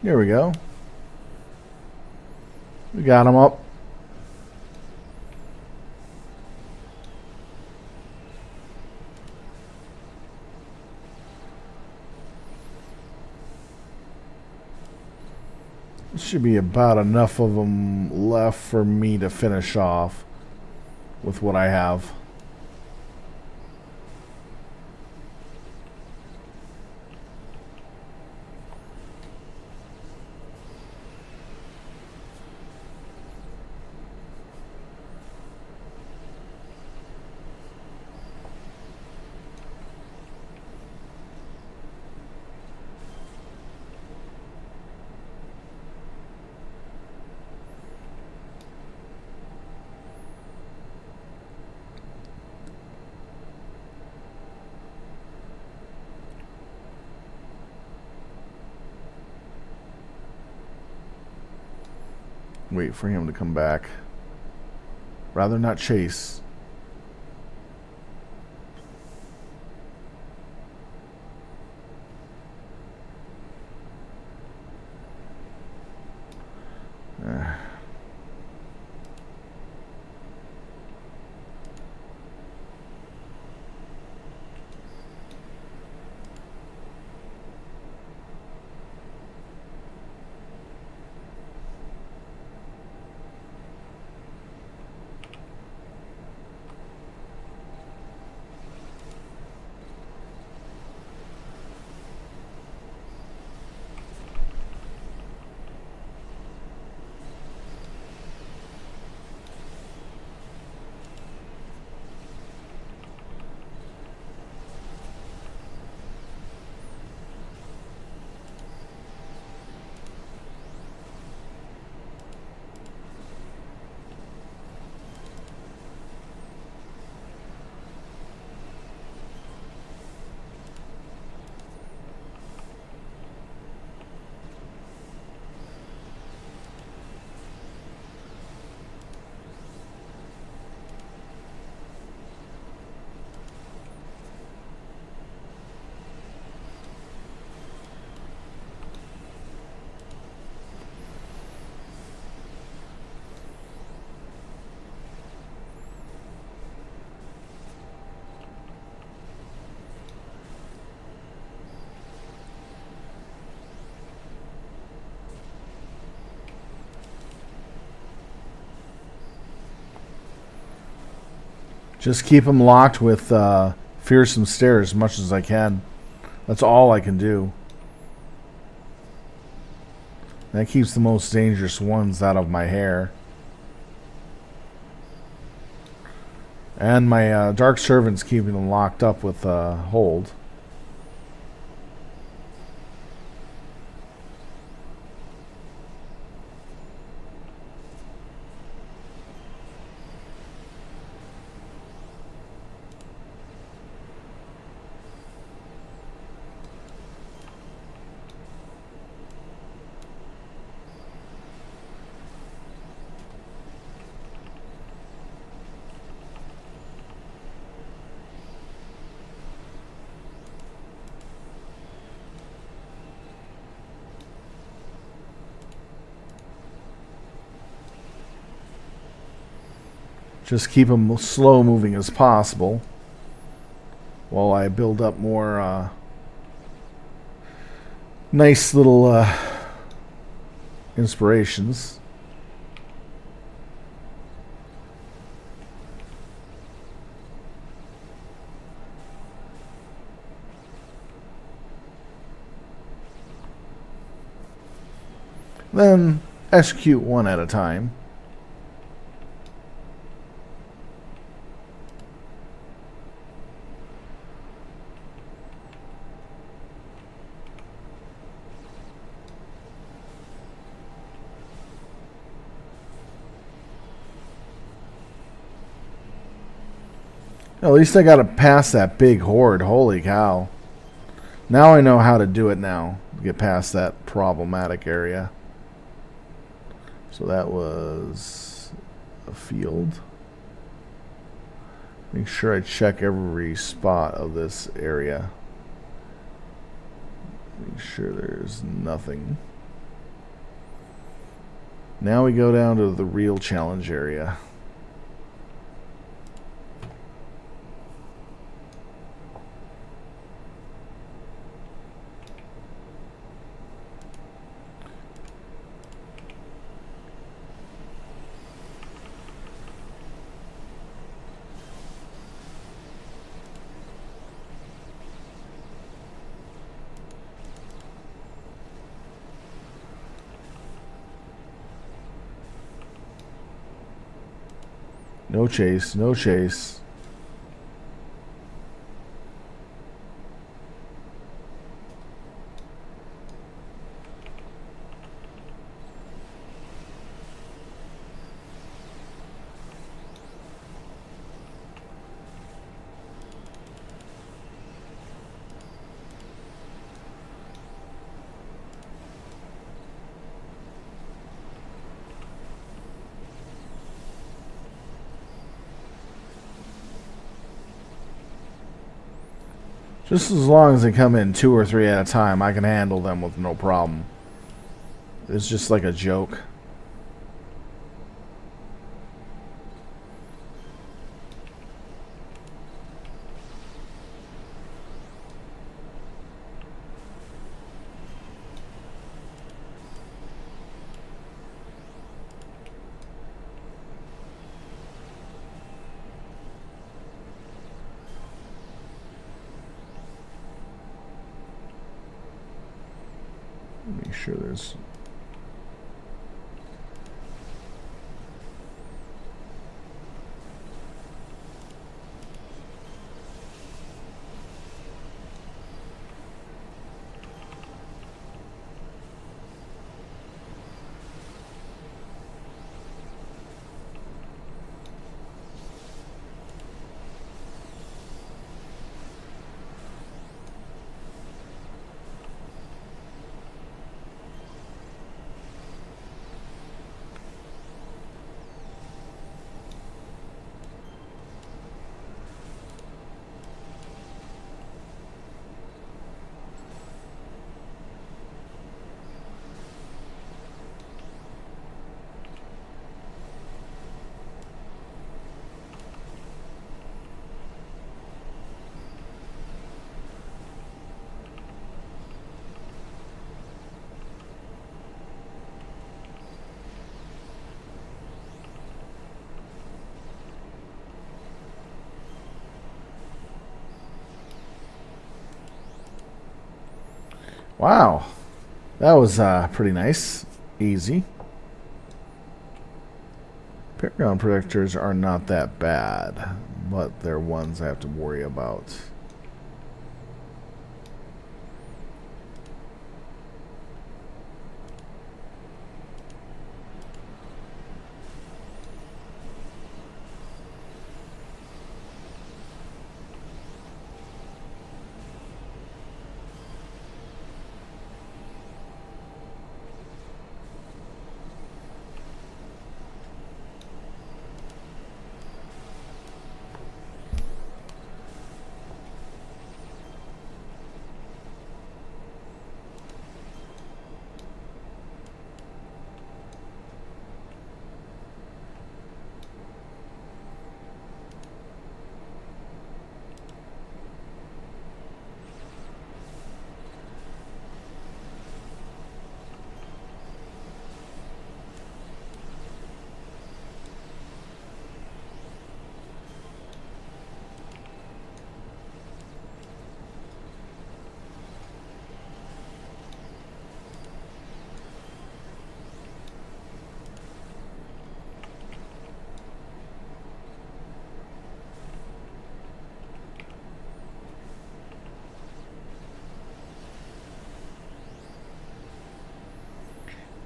Here we go. We got them up. Should be about enough of them left for me to finish off with what I have. Wait for him to come back. Rather not chase. Just keep him locked with fearsome stare as much as I can. That's all I can do. That keeps the most dangerous ones out of my hair. And my Dark Servant's keeping them locked up with hold. Just keep them slow moving as possible while I build up more nice little inspirations. Then execute one at a time. At least I got to pass that big horde. Holy cow. Now I know how to do it now. Get past that problematic area. So that was a field. Make sure I check every spot of this area. Make sure there's nothing. Now we go down to the real challenge area. No chase, no chase. Just as long as they come in 2 or 3 at a time, I can handle them with no problem. It's just like a joke. Make sure there's... Wow. That was pretty nice. Easy. Paragon projectors are not that bad, but they're ones I have to worry about.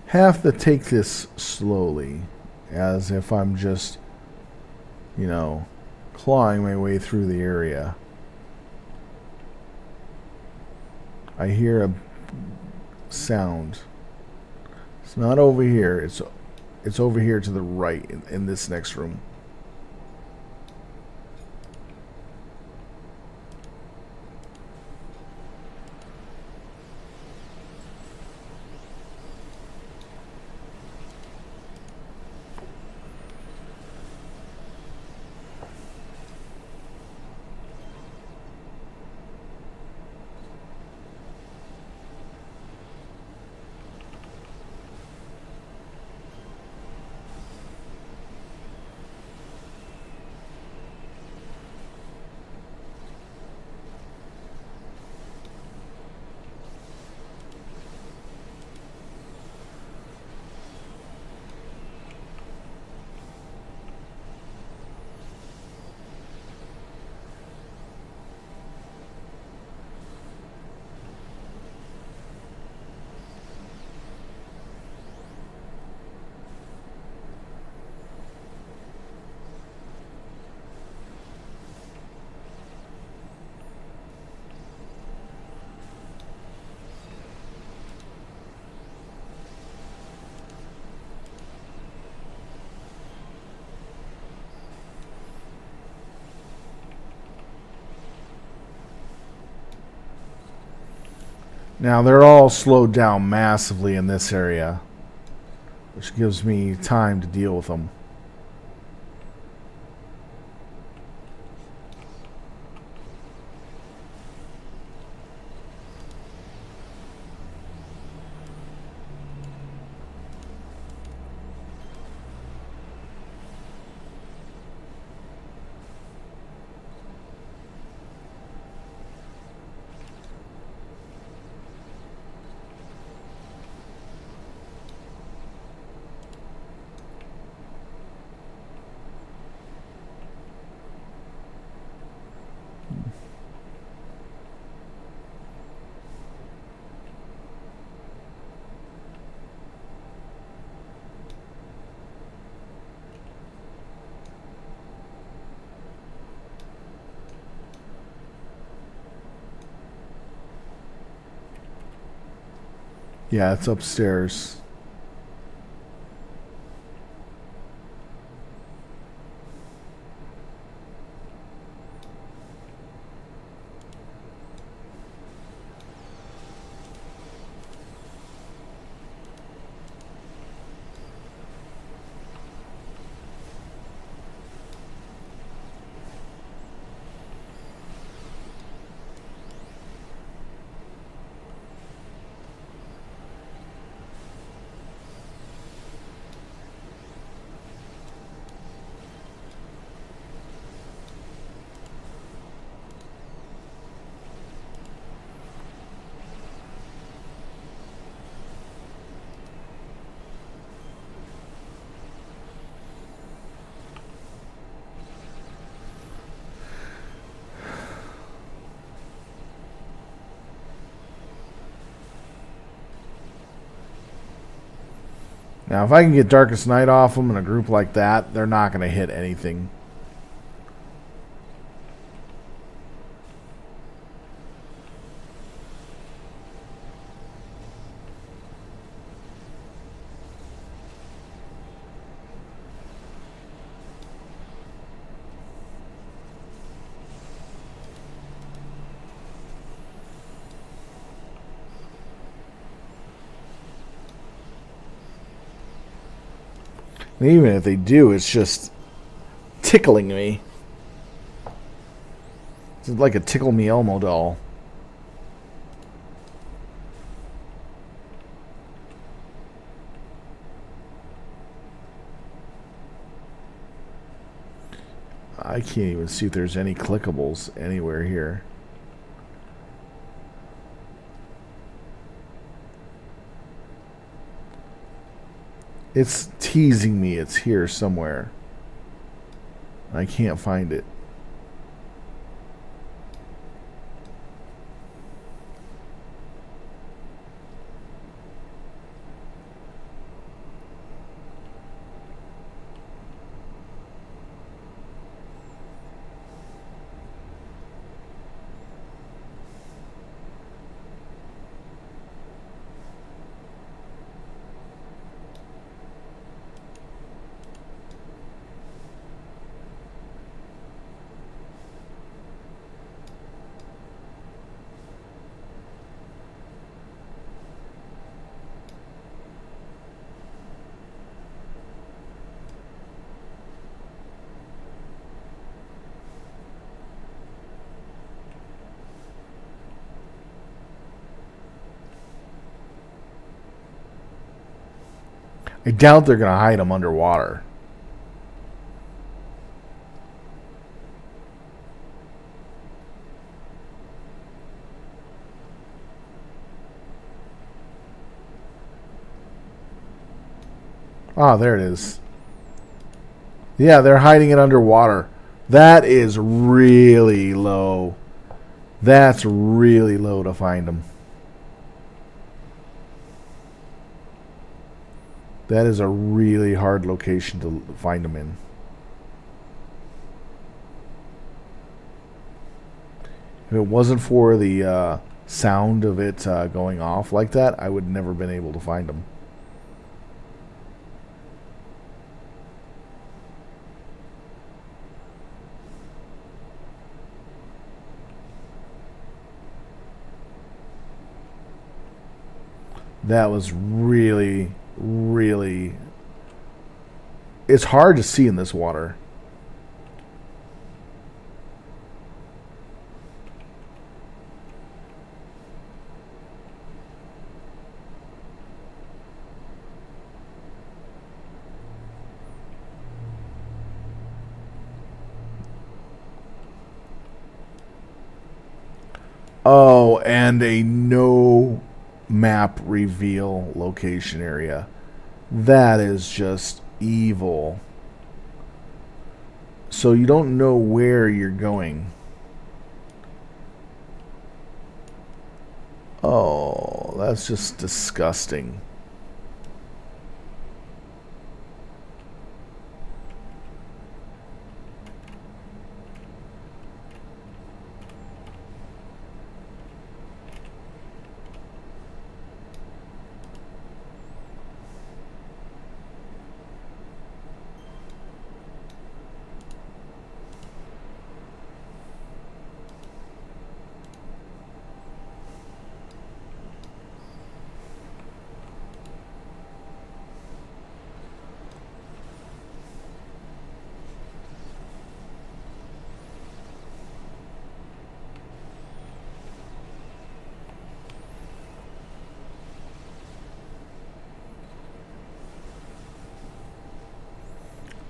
Have to take this slowly, as if I'm just, you know, clawing my way through the area. I hear a sound. It's not over here. It's over here to the right in this next room. Now they're all slowed down massively in this area, which gives me time to deal with them. Yeah, it's upstairs. Now, if I can get Darkest Night off them in a group like that, they're not going to hit anything. And even if they do, it's just tickling me. It's like a Tickle Me Elmo doll. I can't even see if there's any clickables anywhere here. It's teasing me it's here somewhere. I can't find it. I doubt they're going to hide them underwater. Ah, there it is. Yeah, they're hiding it underwater. That is really low. That's really low to find them. That is a really hard location to find them in. If it wasn't for the sound of it going off like that, I would never been able to find them. That was really, really... It's hard to see in this water. Oh, and a no map reveal location area. That is just evil. So you don't know where you're going. Oh, that's just disgusting.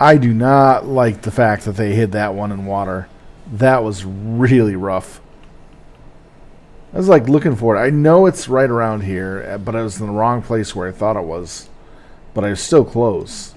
I do not like the fact that they hid that one in water. That was really rough. I was like looking for it. I know it's right around here, but I was in the wrong place where I thought it was. But I was still close.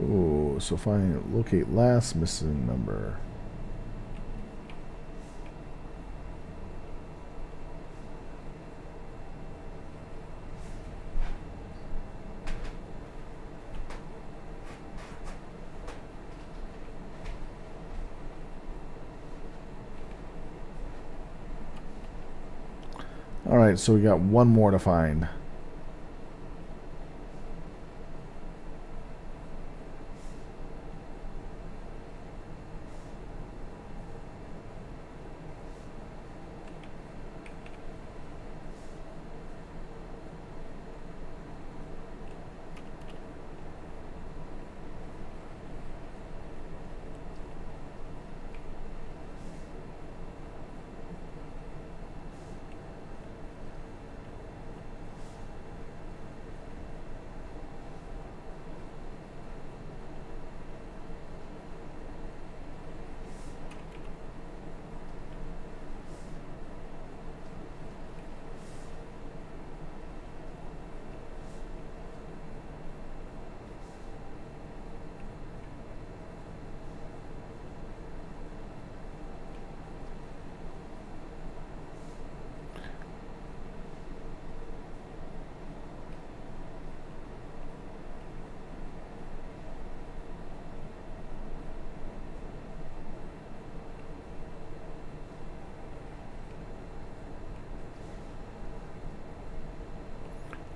Ooh, so find locate last missing number. Alright, so we got one more to find.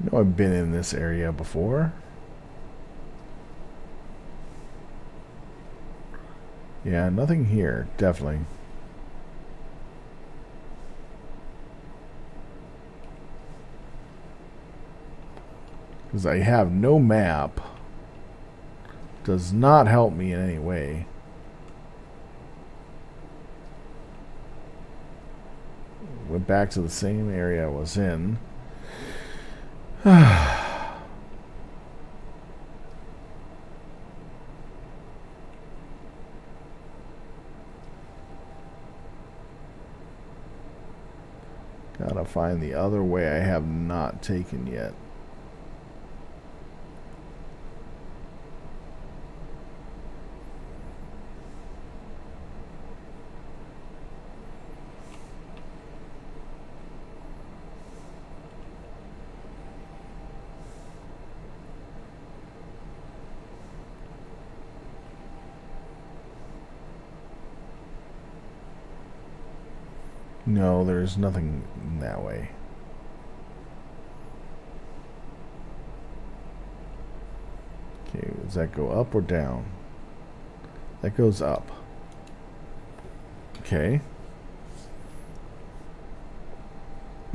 I know I've been in this area before. Yeah, nothing here, definitely. Because I have no map. Does not help me in any way. Went back to the same area I was in. Gotta find the other way I have not taken yet. No, there's nothing that way. Okay, does that go up or down? That goes up. Okay.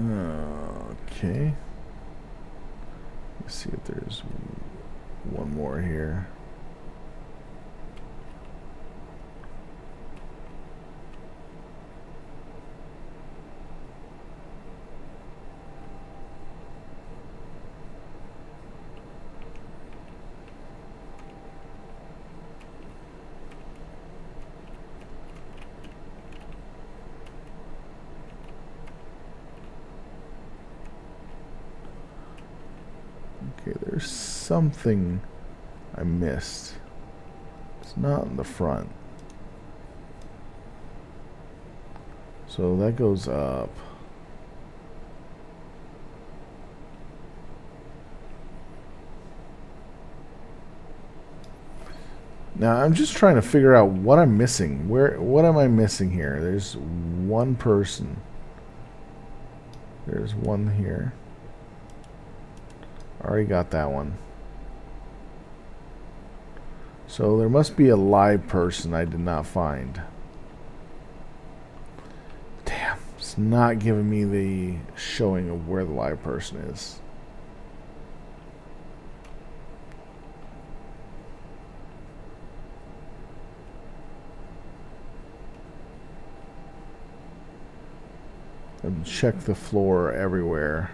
Okay. Let's see if there's one more here. Okay, there's something I missed. It's not in the front. So that goes up. Now I'm just trying to figure out what I'm missing. What am I missing here? There's one person. There's one here. Already got that one. So there must be a live person I did not find. Damn, it's not giving me the showing of where the live person is. I've checked the floor everywhere.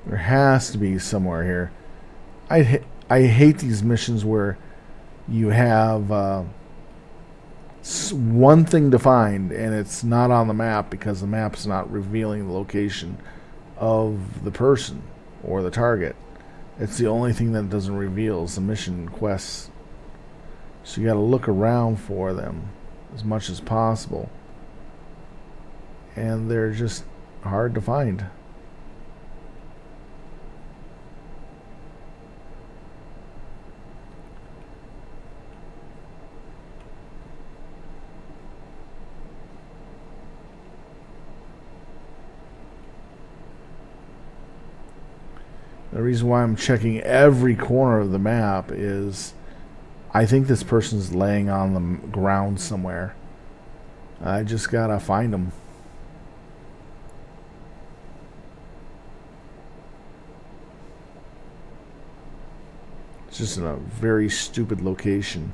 There has to be somewhere here. I hate these missions where you have one thing to find and it's not on the map because the map's not revealing the location of the person or the target. It's the only thing that doesn't reveal is the mission quests. So you got to look around for them as much as possible. And they're just hard to find. The reason why I'm checking every corner of the map is I think this person's laying on the ground somewhere. I just gotta find them. It's just in a very stupid location.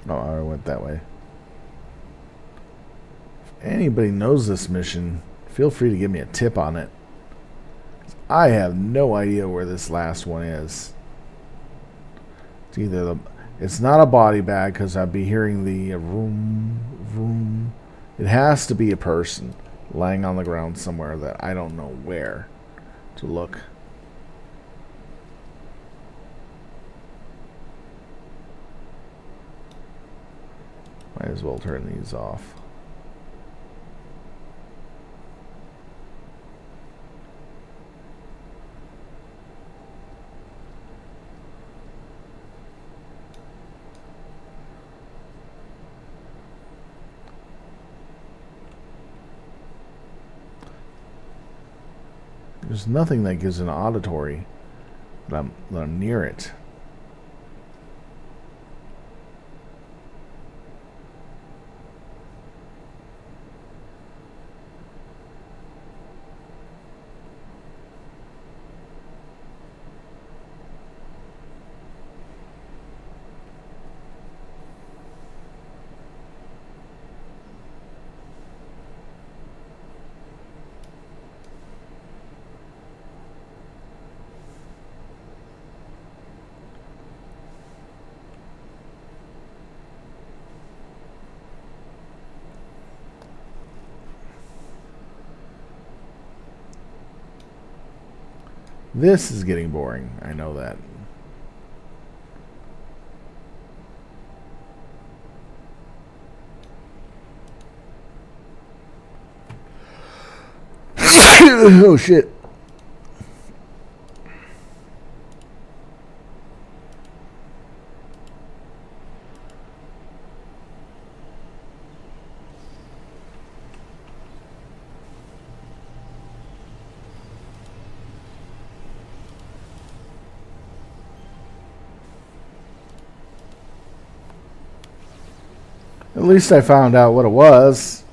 Oh, I went that way. If anybody knows this mission, Feel free to give me a tip on it. I have no idea where this last one is. It's either the... It's not a body bag because I'd be hearing the vroom, vroom. It has to be a person lying on the ground somewhere that I don't know where to look. Might as well turn these off. There's nothing that gives an auditory that I'm near it. This is getting boring. I know that. Oh shit. At least I found out what it was.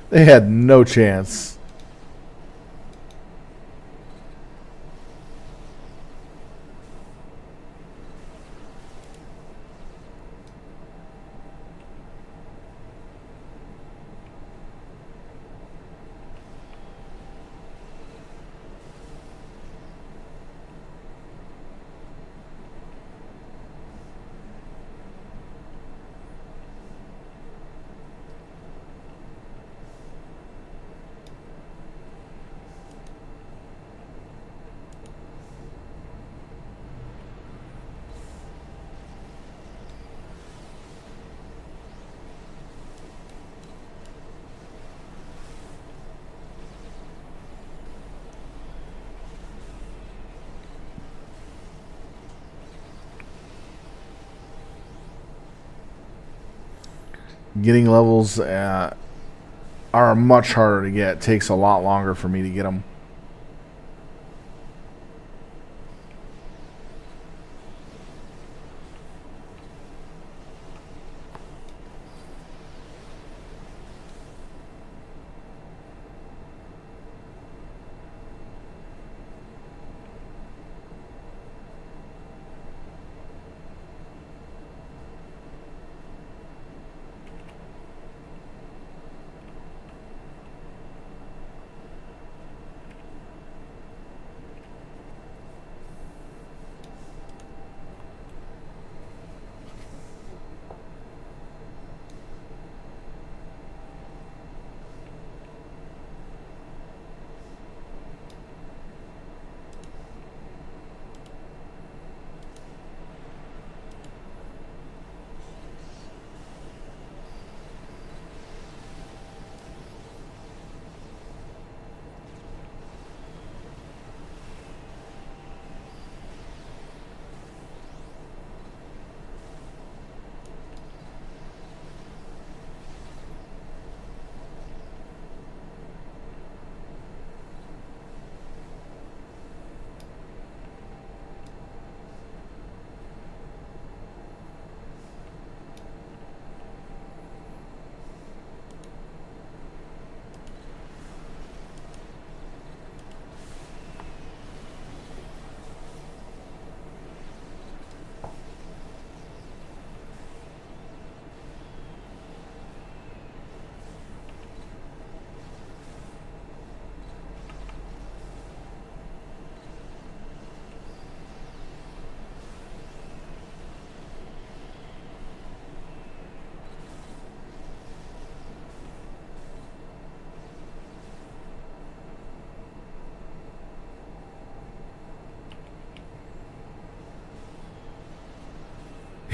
They had no chance. Getting levels are much harder to get. It takes a lot longer for me to get them.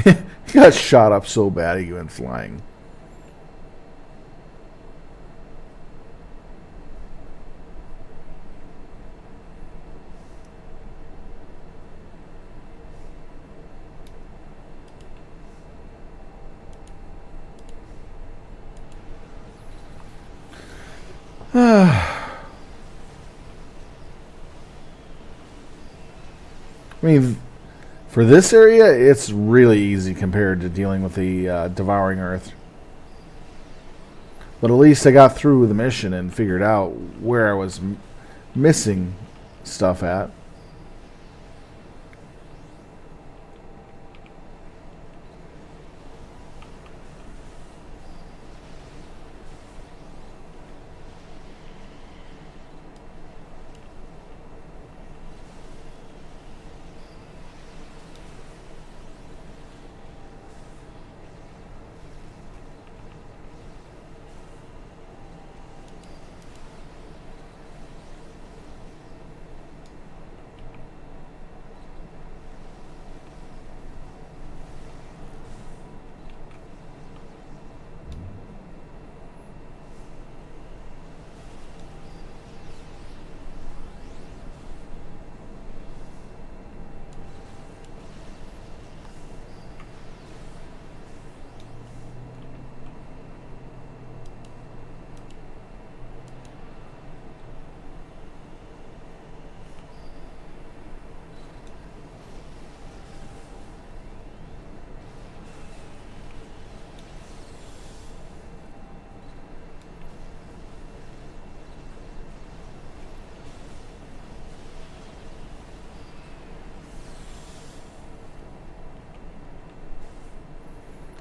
He got shot up so bad he went flying. I mean, for this area, it's really easy compared to dealing with the Devouring Earth. But at least I got through the mission and figured out where I was missing stuff at.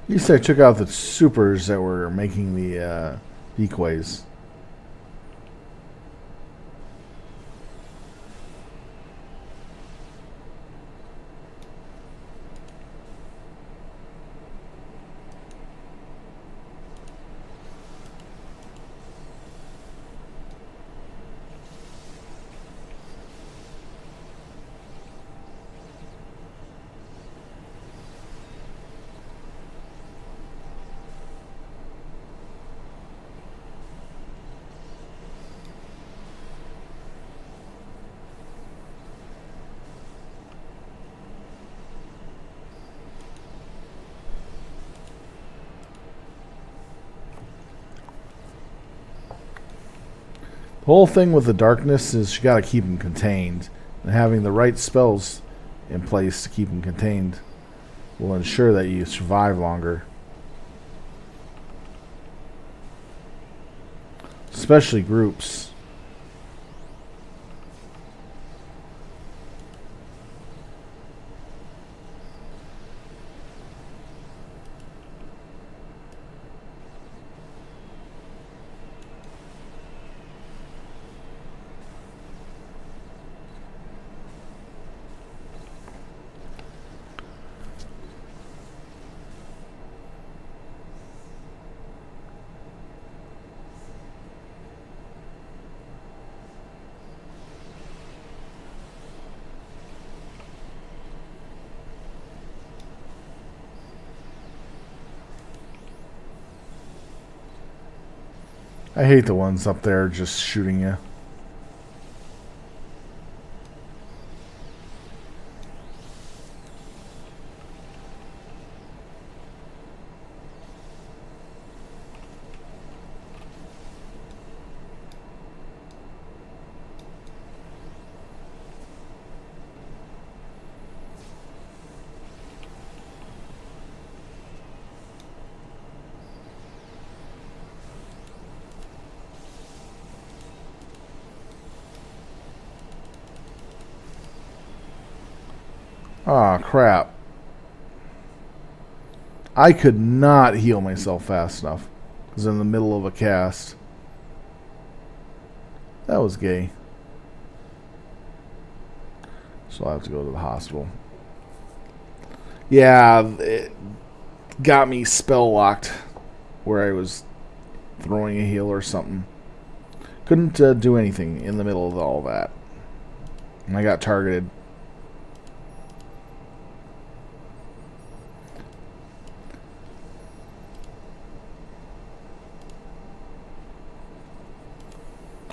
At least I took out the supers that were making the decoys. The whole thing with the darkness is you got to keep them contained, and having the right spells in place to keep them contained will ensure that you survive longer. Especially groups. I hate the ones up there just shooting you. Aw, crap. I could not heal myself fast enough. I was in the middle of a cast. That was gay. So I'll have to go to the hospital. Yeah, it got me spell locked where I was throwing a heal or something. Couldn't do anything in the middle of all that. And I got targeted.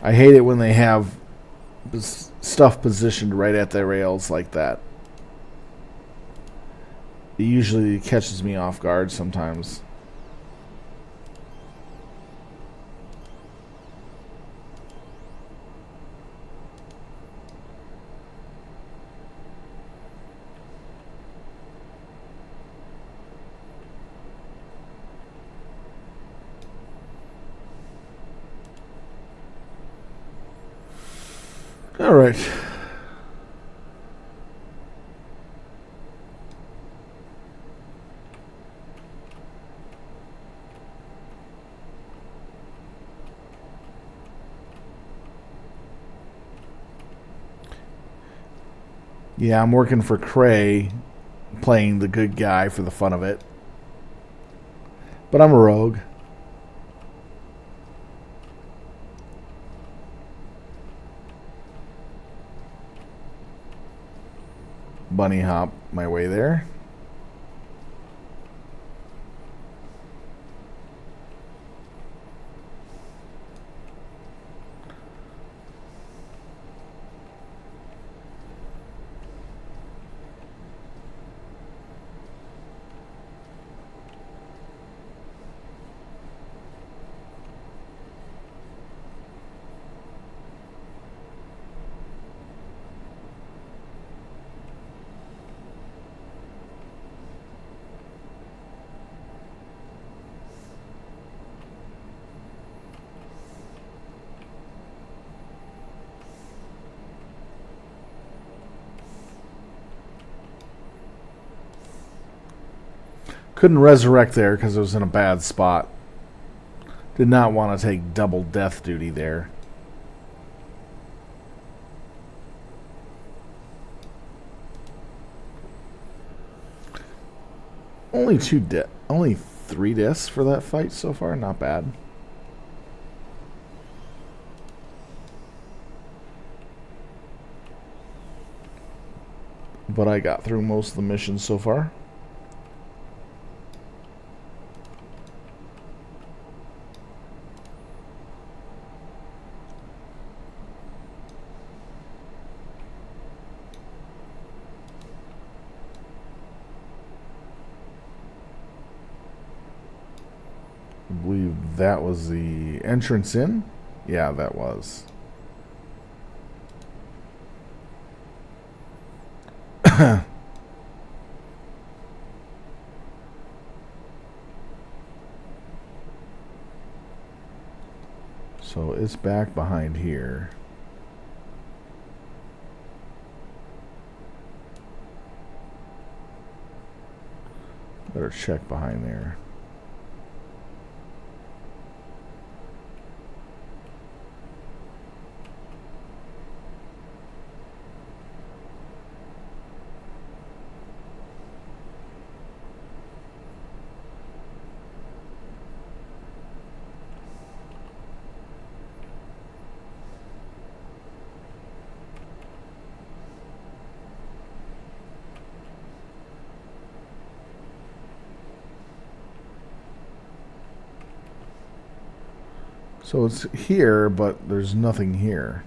I hate it when they have stuff positioned right at the rails like that. It usually catches me off guard sometimes. All right. Yeah, I'm working for Cray, playing the good guy for the fun of it. But I'm a rogue. Bunny hop my way there. Couldn't resurrect there because it was in a bad spot. Did not want to take double death duty there. Only 3 deaths for that fight so far. Not bad. But I got through most of the missions so far. I believe that was the entrance in. Yeah, that was. So it's back behind here. Better check behind there. So it's here, but there's nothing here.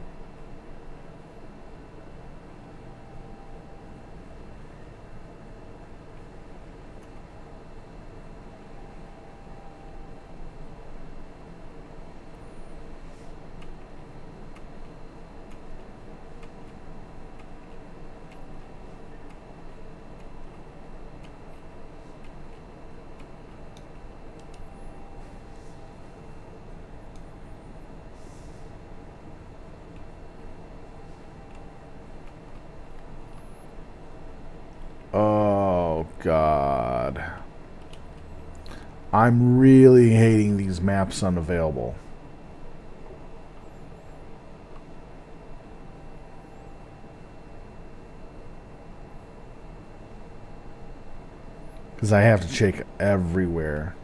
Oh, God. I'm really hating these maps unavailable. Because I have to check everywhere.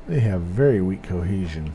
They have very weak cohesion.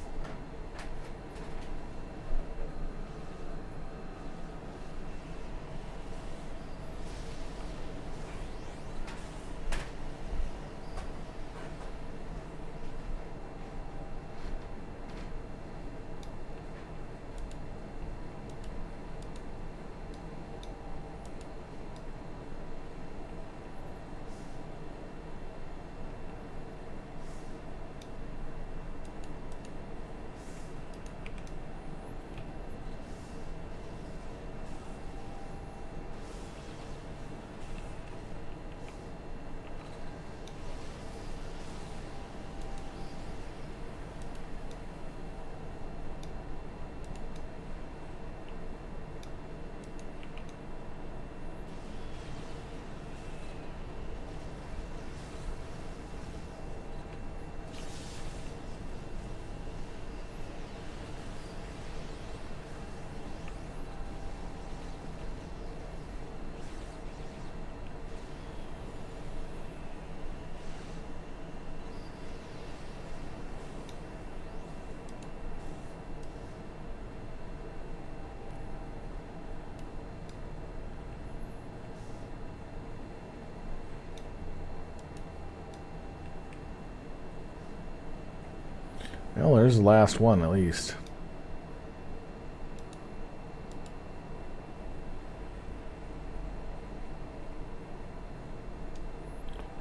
Well, there's the last one at least.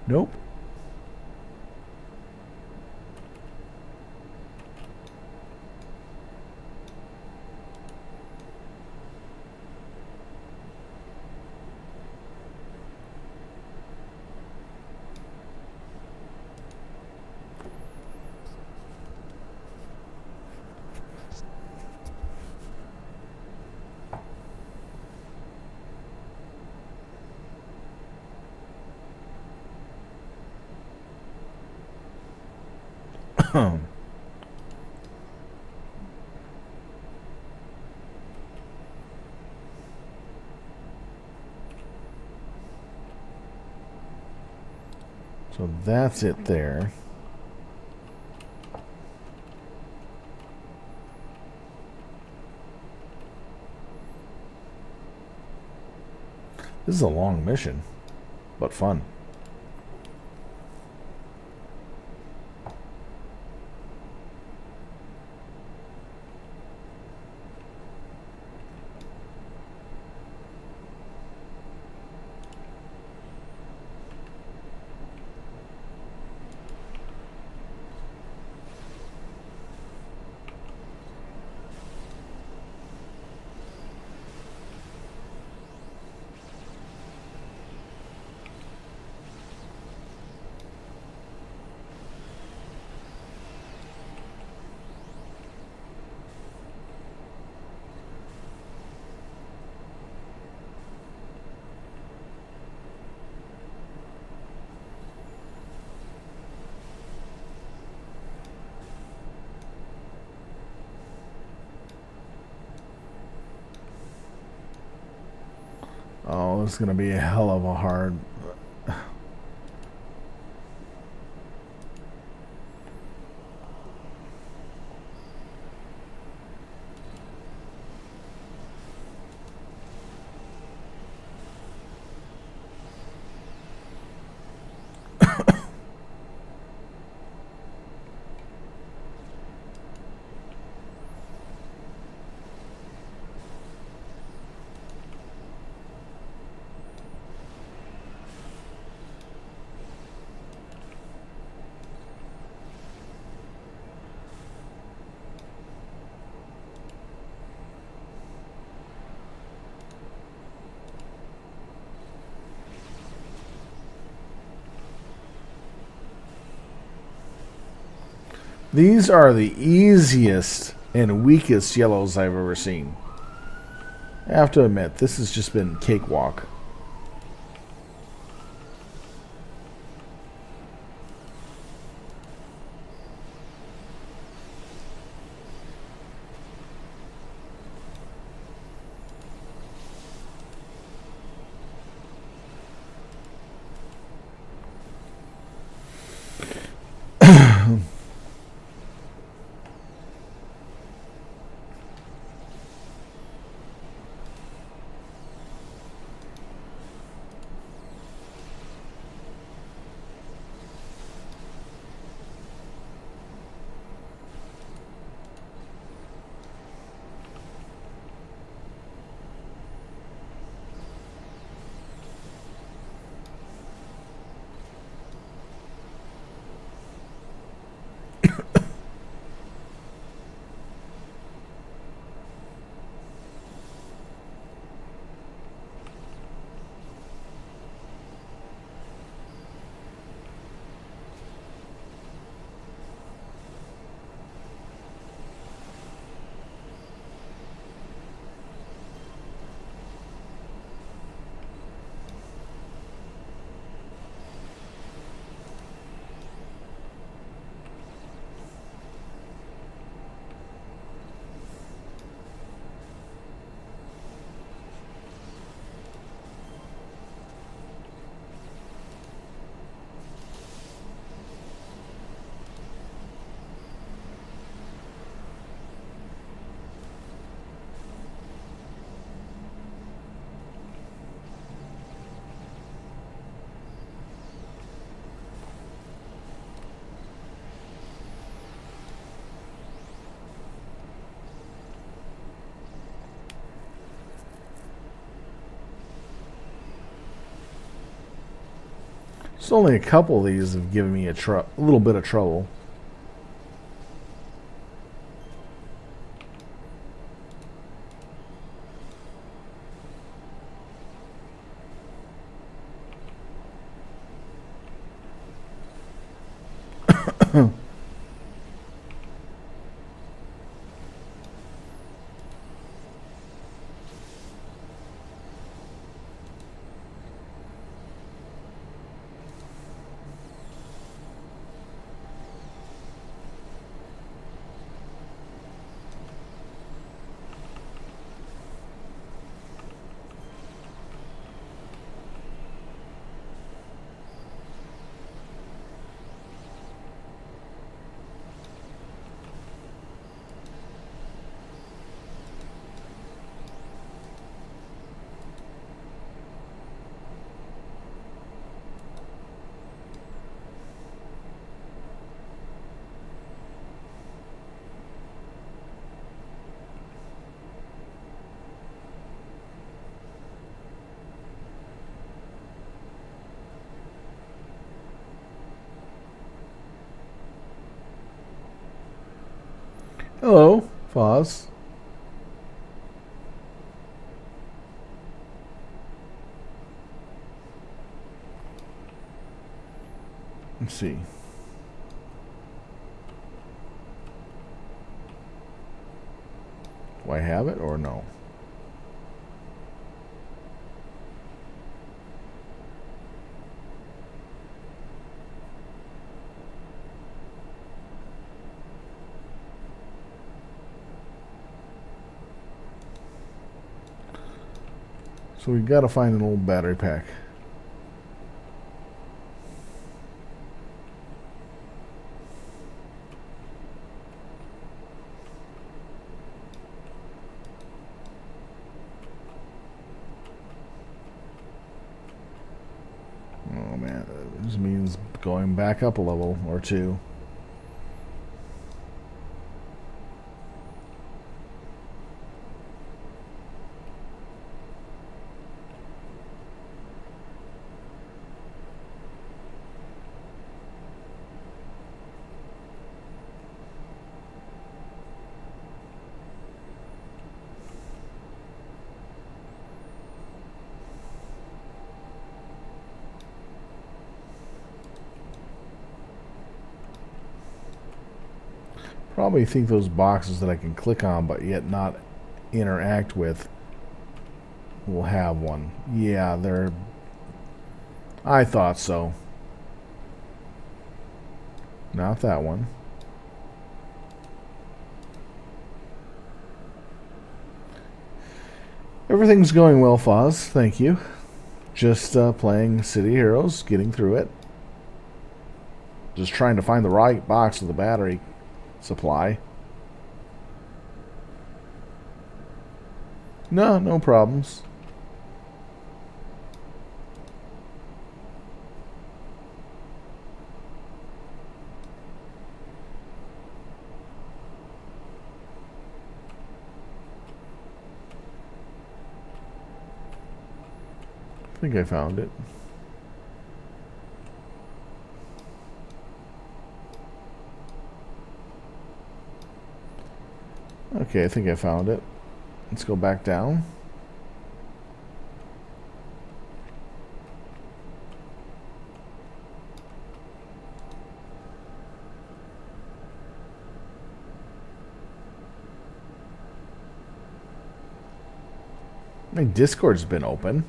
Nope. So that's it there. This is a long mission, but fun. Oh, this is going to be a hell of a hard... These are the easiest and weakest yellows I've ever seen. I have to admit, this has just been cakewalk. There's only a couple of these have given me a little bit of trouble. Hello, Foz. Let's see. Do I have it or no? So we've got to find an old battery pack. Oh man, this means going back up a level or two. Probably think those boxes that I can click on but yet not interact with will have one. Yeah, they're... I thought so. Not that one. Everything's going well, Foz. Thank you. Just playing City Heroes, getting through it. Just trying to find the right box with the battery supply. No problems. I think I found it. Okay, I think I found it. Let's go back down. My Discord's been open.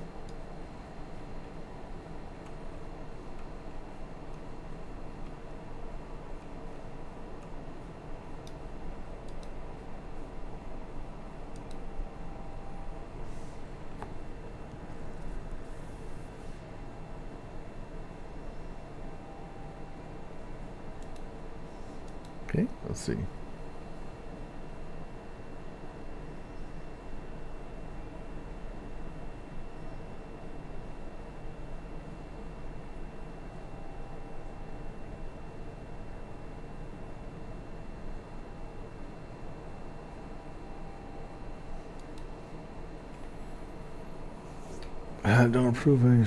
Okay, let's see. Don't approve any.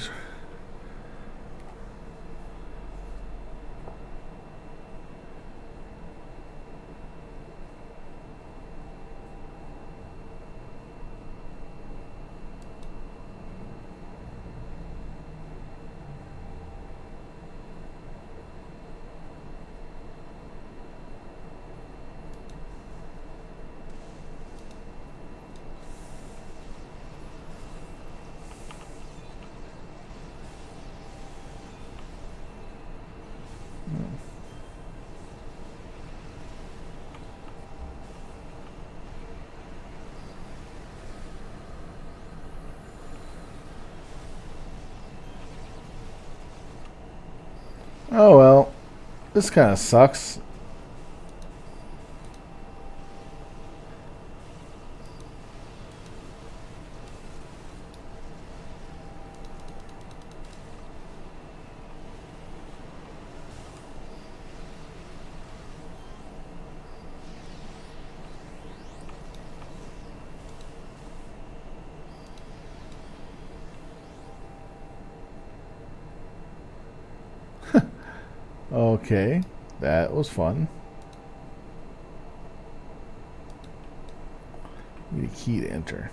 Oh well, this kind of sucks. Okay, that was fun. Need a key to enter.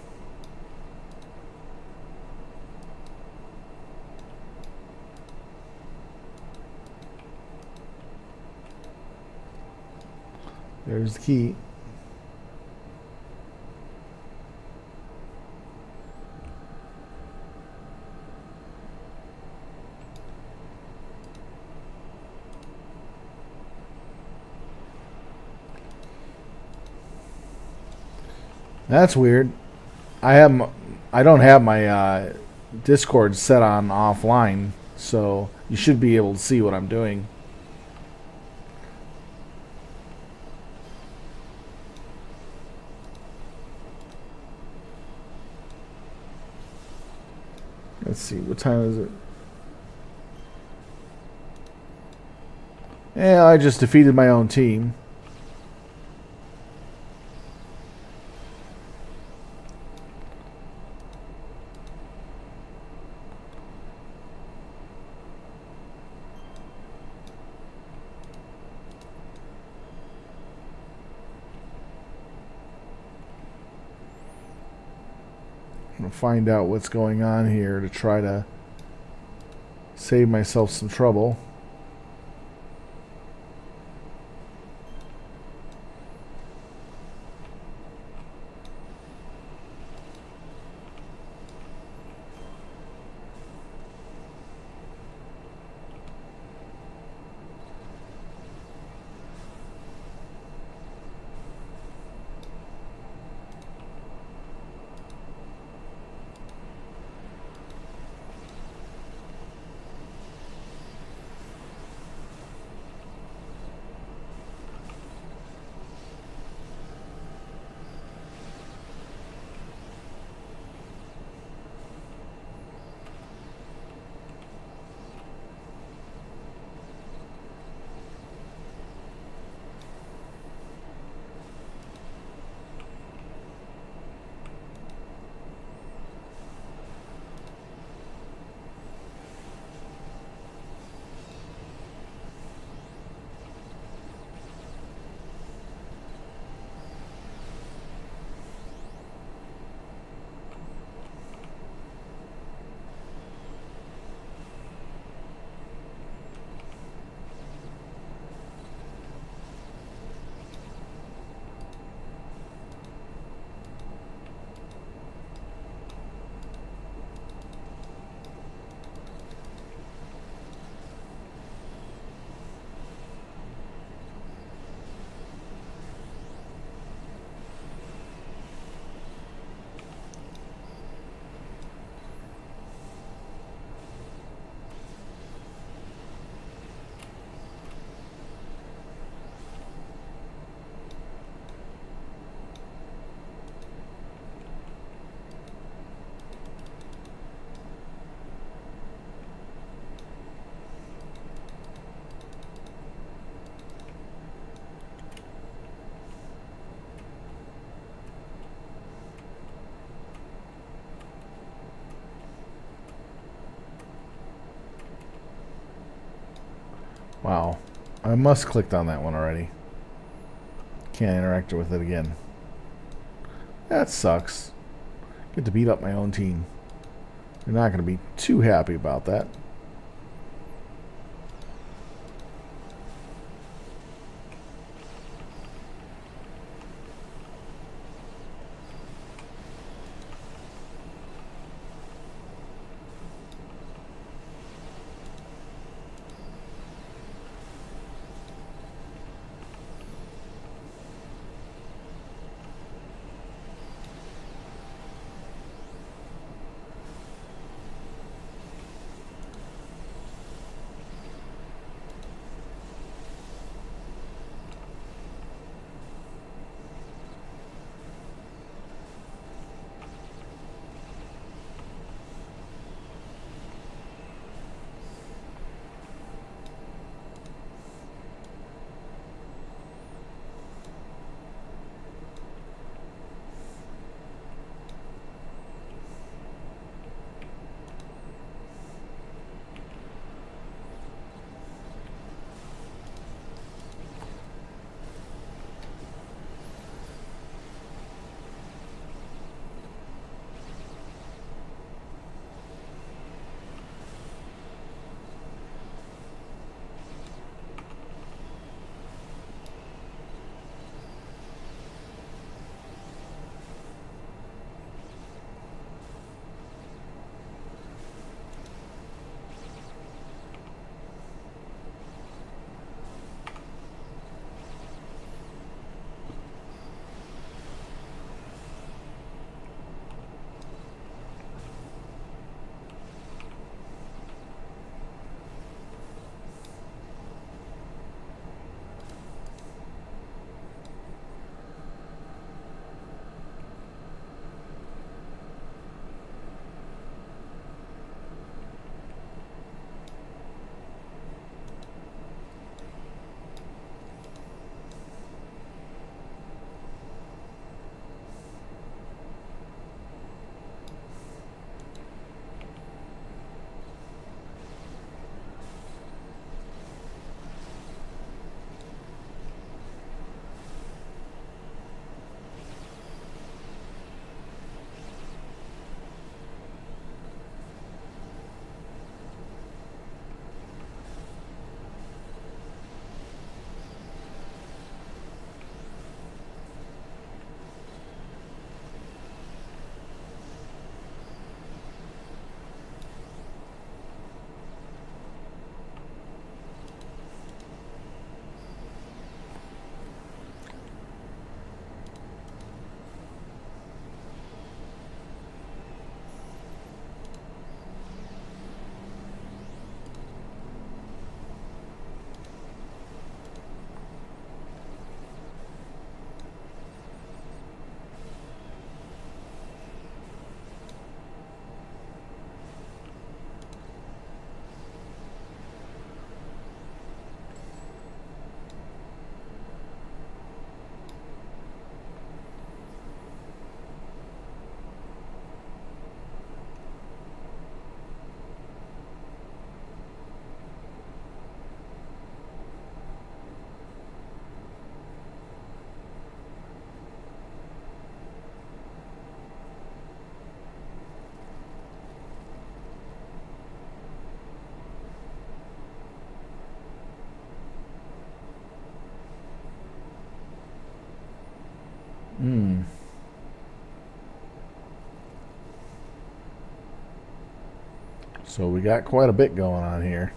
There's the key. That's weird. I don't have my Discord set on offline, so you should be able to see what I'm doing. Let's see, what time is it? Yeah, I just defeated my own team. I'm gonna find out what's going on here to try to save myself some trouble. Wow. I must have clicked on that one already. Can't interact with it again. That sucks. Get to beat up my own team. You're not going to be too happy about that. Hmm. So we got quite a bit going on here.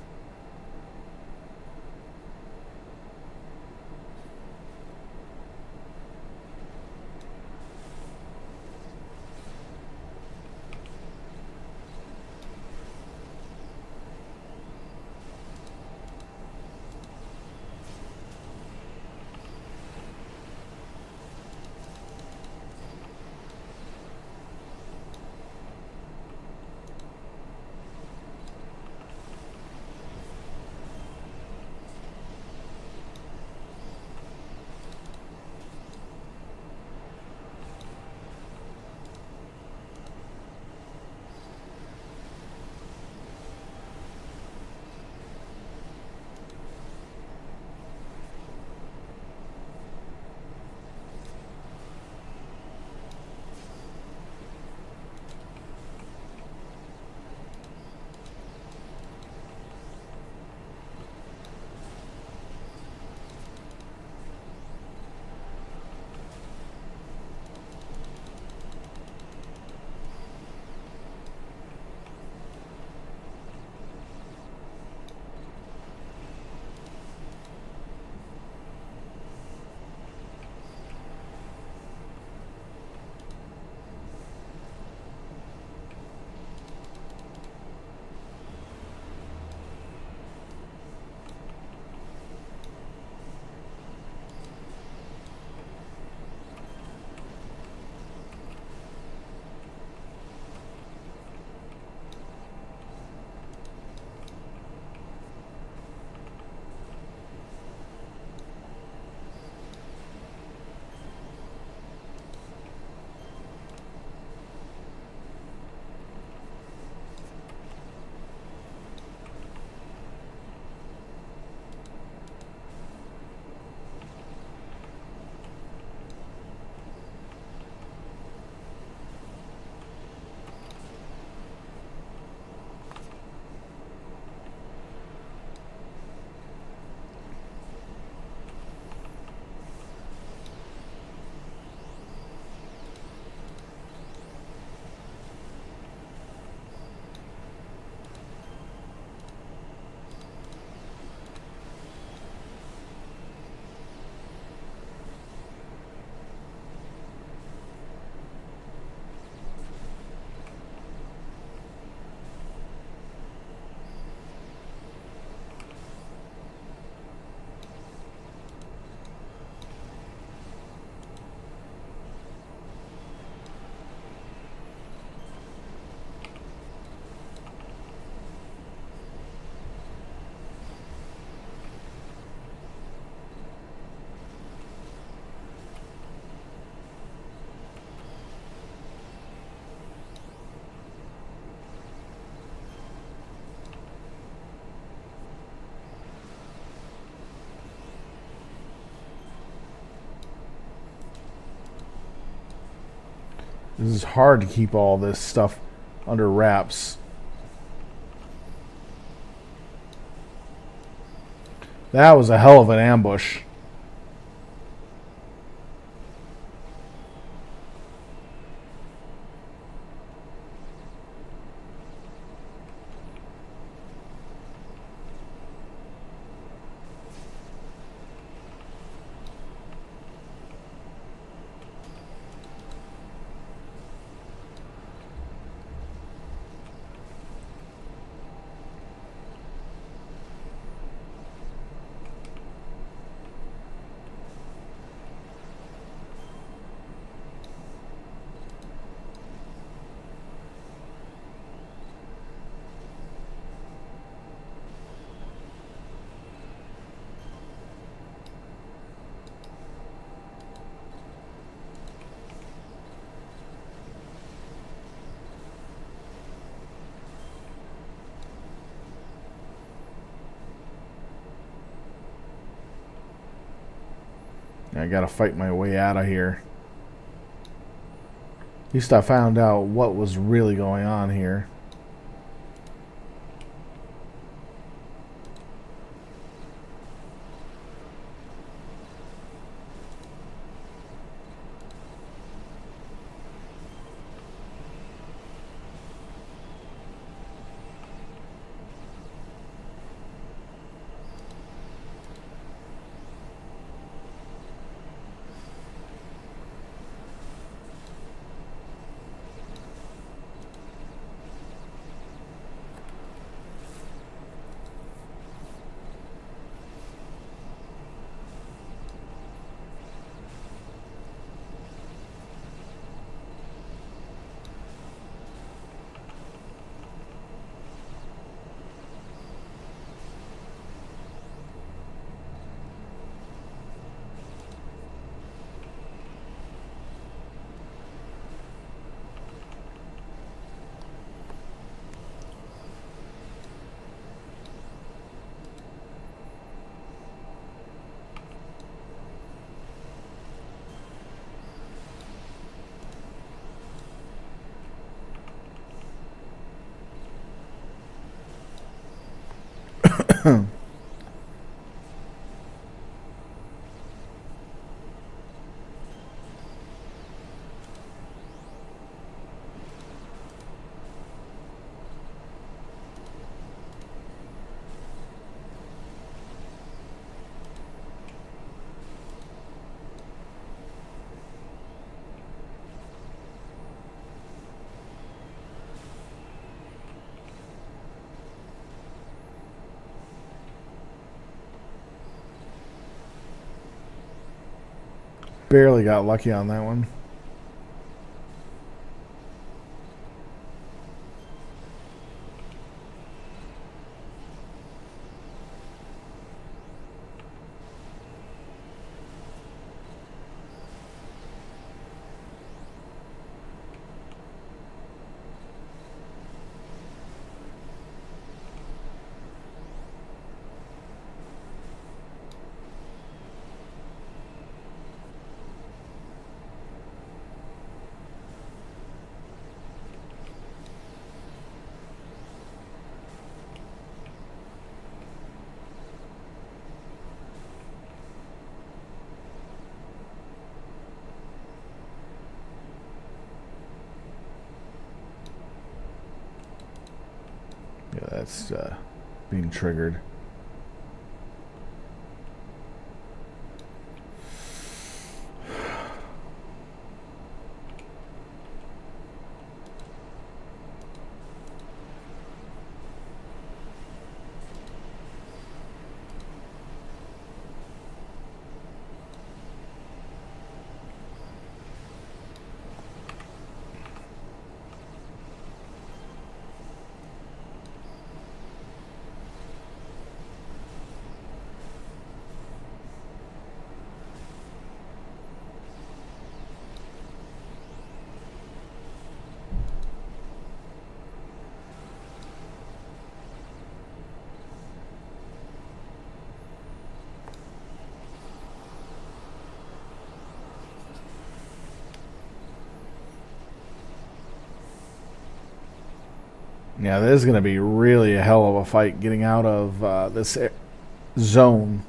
This is hard to keep all this stuff under wraps. That was a hell of an ambush. I gotta fight my way out of here. At least I found out what was really going on here. Barely got lucky on that one. Yeah, that's being triggered. Yeah, this is going to be really a hell of a fight getting out of this zone.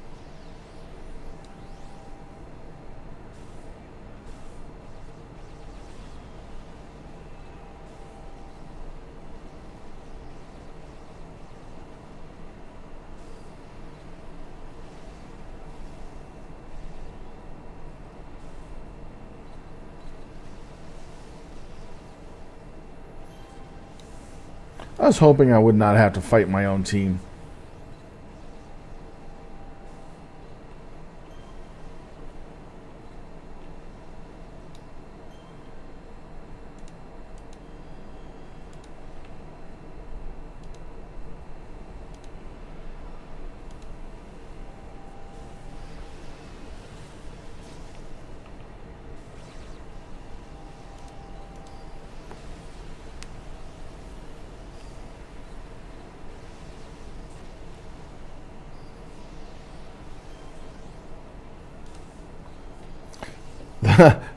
I was hoping I would not have to fight my own team.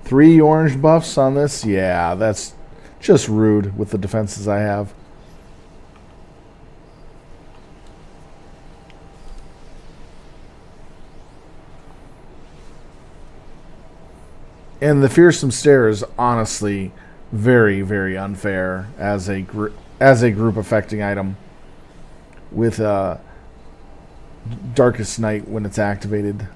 Three orange buffs on this? Yeah, that's just rude with the defenses I have. And the fearsome stare is honestly very, very unfair as a group affecting item with Darkest Night when it's activated.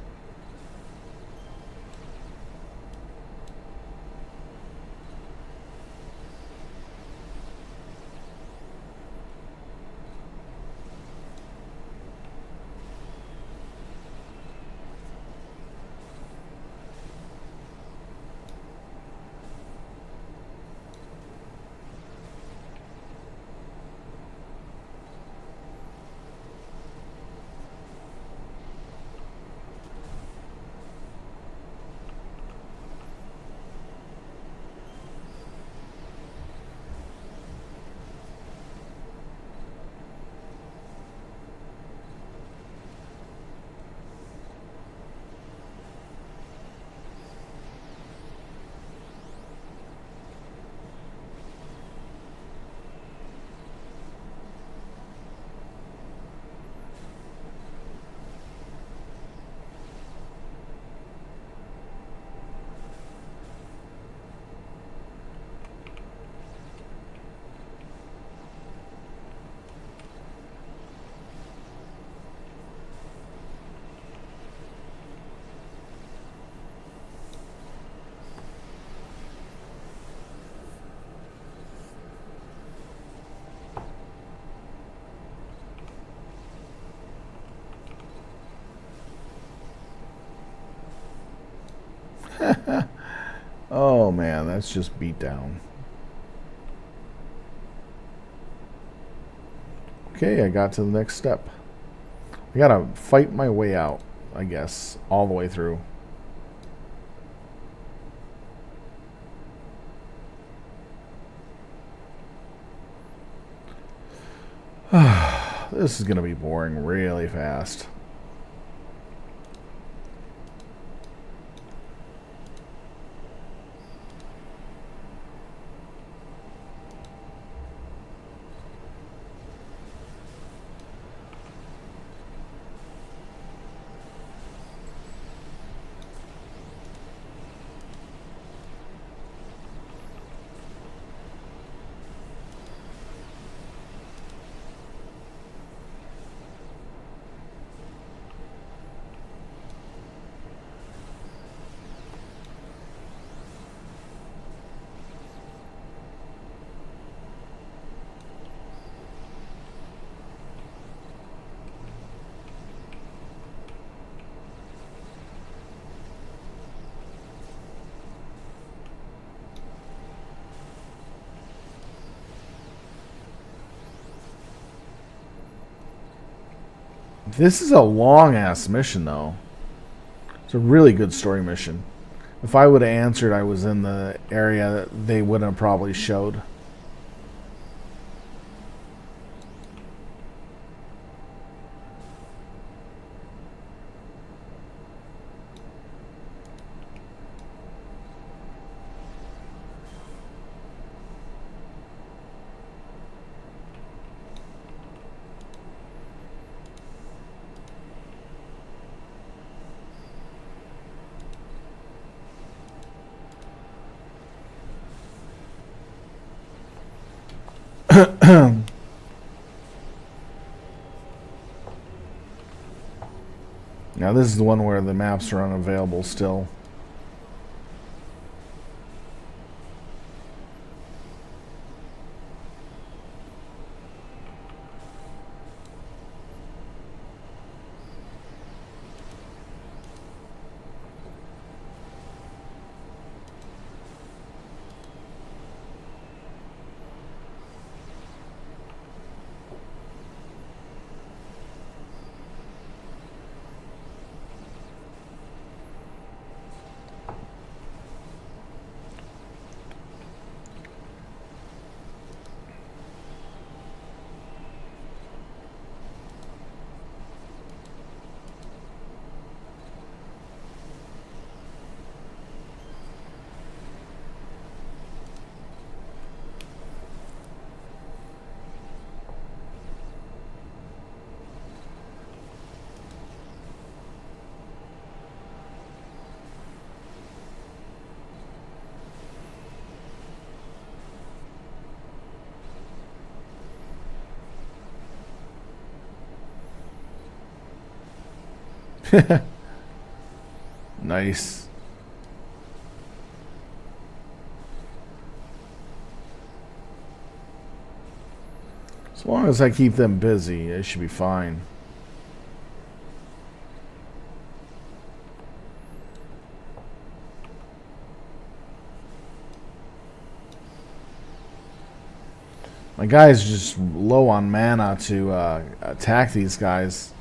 Oh man, that's just beat down. Okay, I got to the next step. I gotta fight my way out, I guess, all the way through. This is gonna be boring really fast. This is a long-ass mission, though. It's a really good story mission. If I would have answered I was in the area, they would have probably showed. Now this is the one where the maps are unavailable still. Nice. As long as I keep them busy, it should be fine. My guy's just low on mana to attack these guys.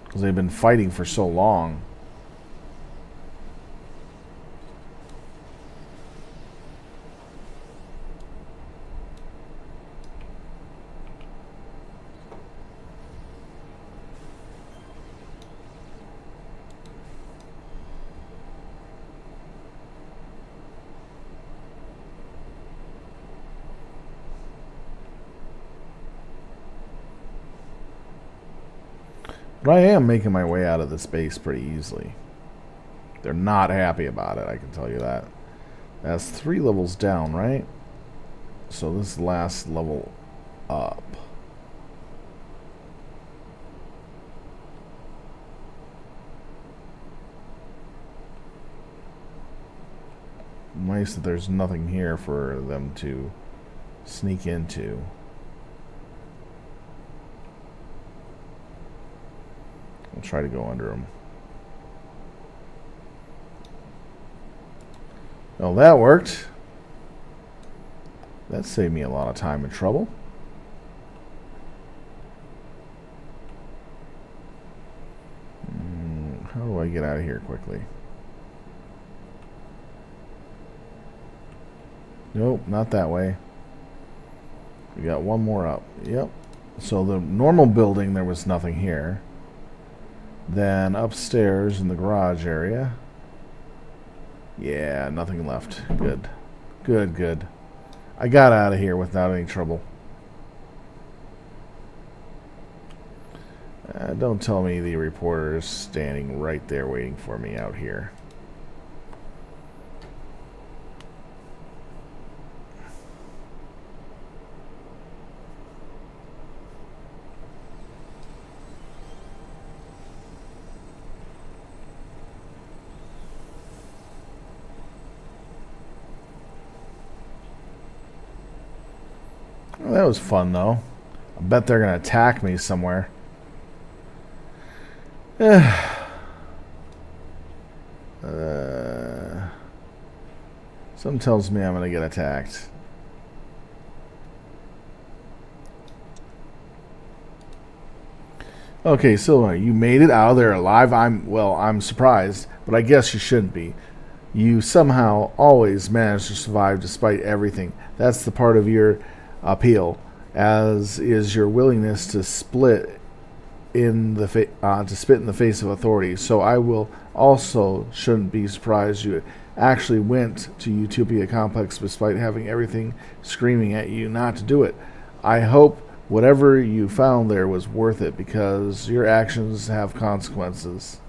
Because they've been fighting for so long. But I am making my way out of this base pretty easily. They're not happy about it, I can tell you that. That's 3 levels down, right? So this last level up. Nice that there's nothing here for them to sneak into. I'll try to go under them. Well, that worked. That saved me a lot of time and trouble. How do I get out of here quickly? Nope, not that way. We got one more up. Yep. So the normal building, there was nothing here. Then upstairs in the garage area. Yeah, nothing left. Good. Good, good. I got out of here without any trouble. Don't tell me the reporter is standing right there waiting for me out here. Well, that was fun, though. I bet they're going to attack me somewhere. Something tells me I'm going to get attacked. Okay, Silva, you made it out of there alive. I'm surprised, but I guess you shouldn't be. You somehow always manage to survive despite everything. That's the part of your appeal, as is your willingness to split in the to spit in the face of authority. So I will also shouldn't be surprised you actually went to Utopia Complex despite having everything screaming at you not to do it. I hope whatever you found there was worth it, because your actions have consequences.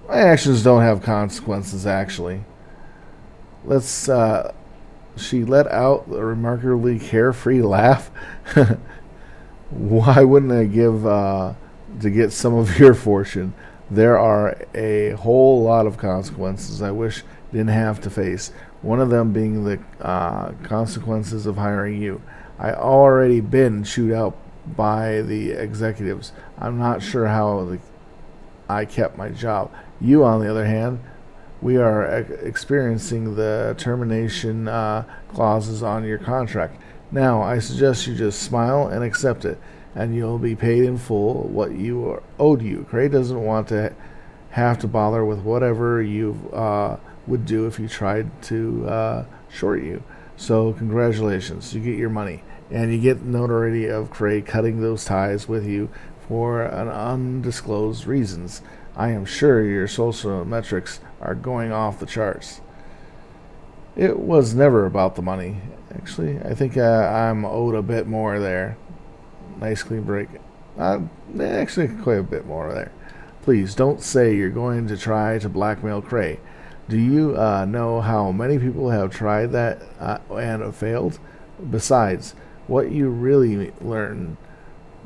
My actions don't have consequences, actually. Let's, she let out a remarkably carefree laugh. Why wouldn't I give, to get some of your fortune? There are a whole lot of consequences I wish I didn't have to face. One of them being the consequences of hiring you. I already been chewed out by the executives. I'm not sure how I kept my job. You, on the other hand, we are experiencing the termination clauses on your contract. Now, I suggest you just smile and accept it, and you'll be paid in full what you are owed you. Cray doesn't want to have to bother with whatever you would do if you tried to short you. So, congratulations, you get your money, and you get the notoriety of Cray cutting those ties with you for an undisclosed reasons. I am sure your social metrics are going off the charts. It was never about the money. Actually, I think I'm owed a bit more there. Nice clean break. Actually, quite a bit more there. Please don't say you're going to try to blackmail Cray. Do you know how many people have tried that and have failed? Besides, what you really learn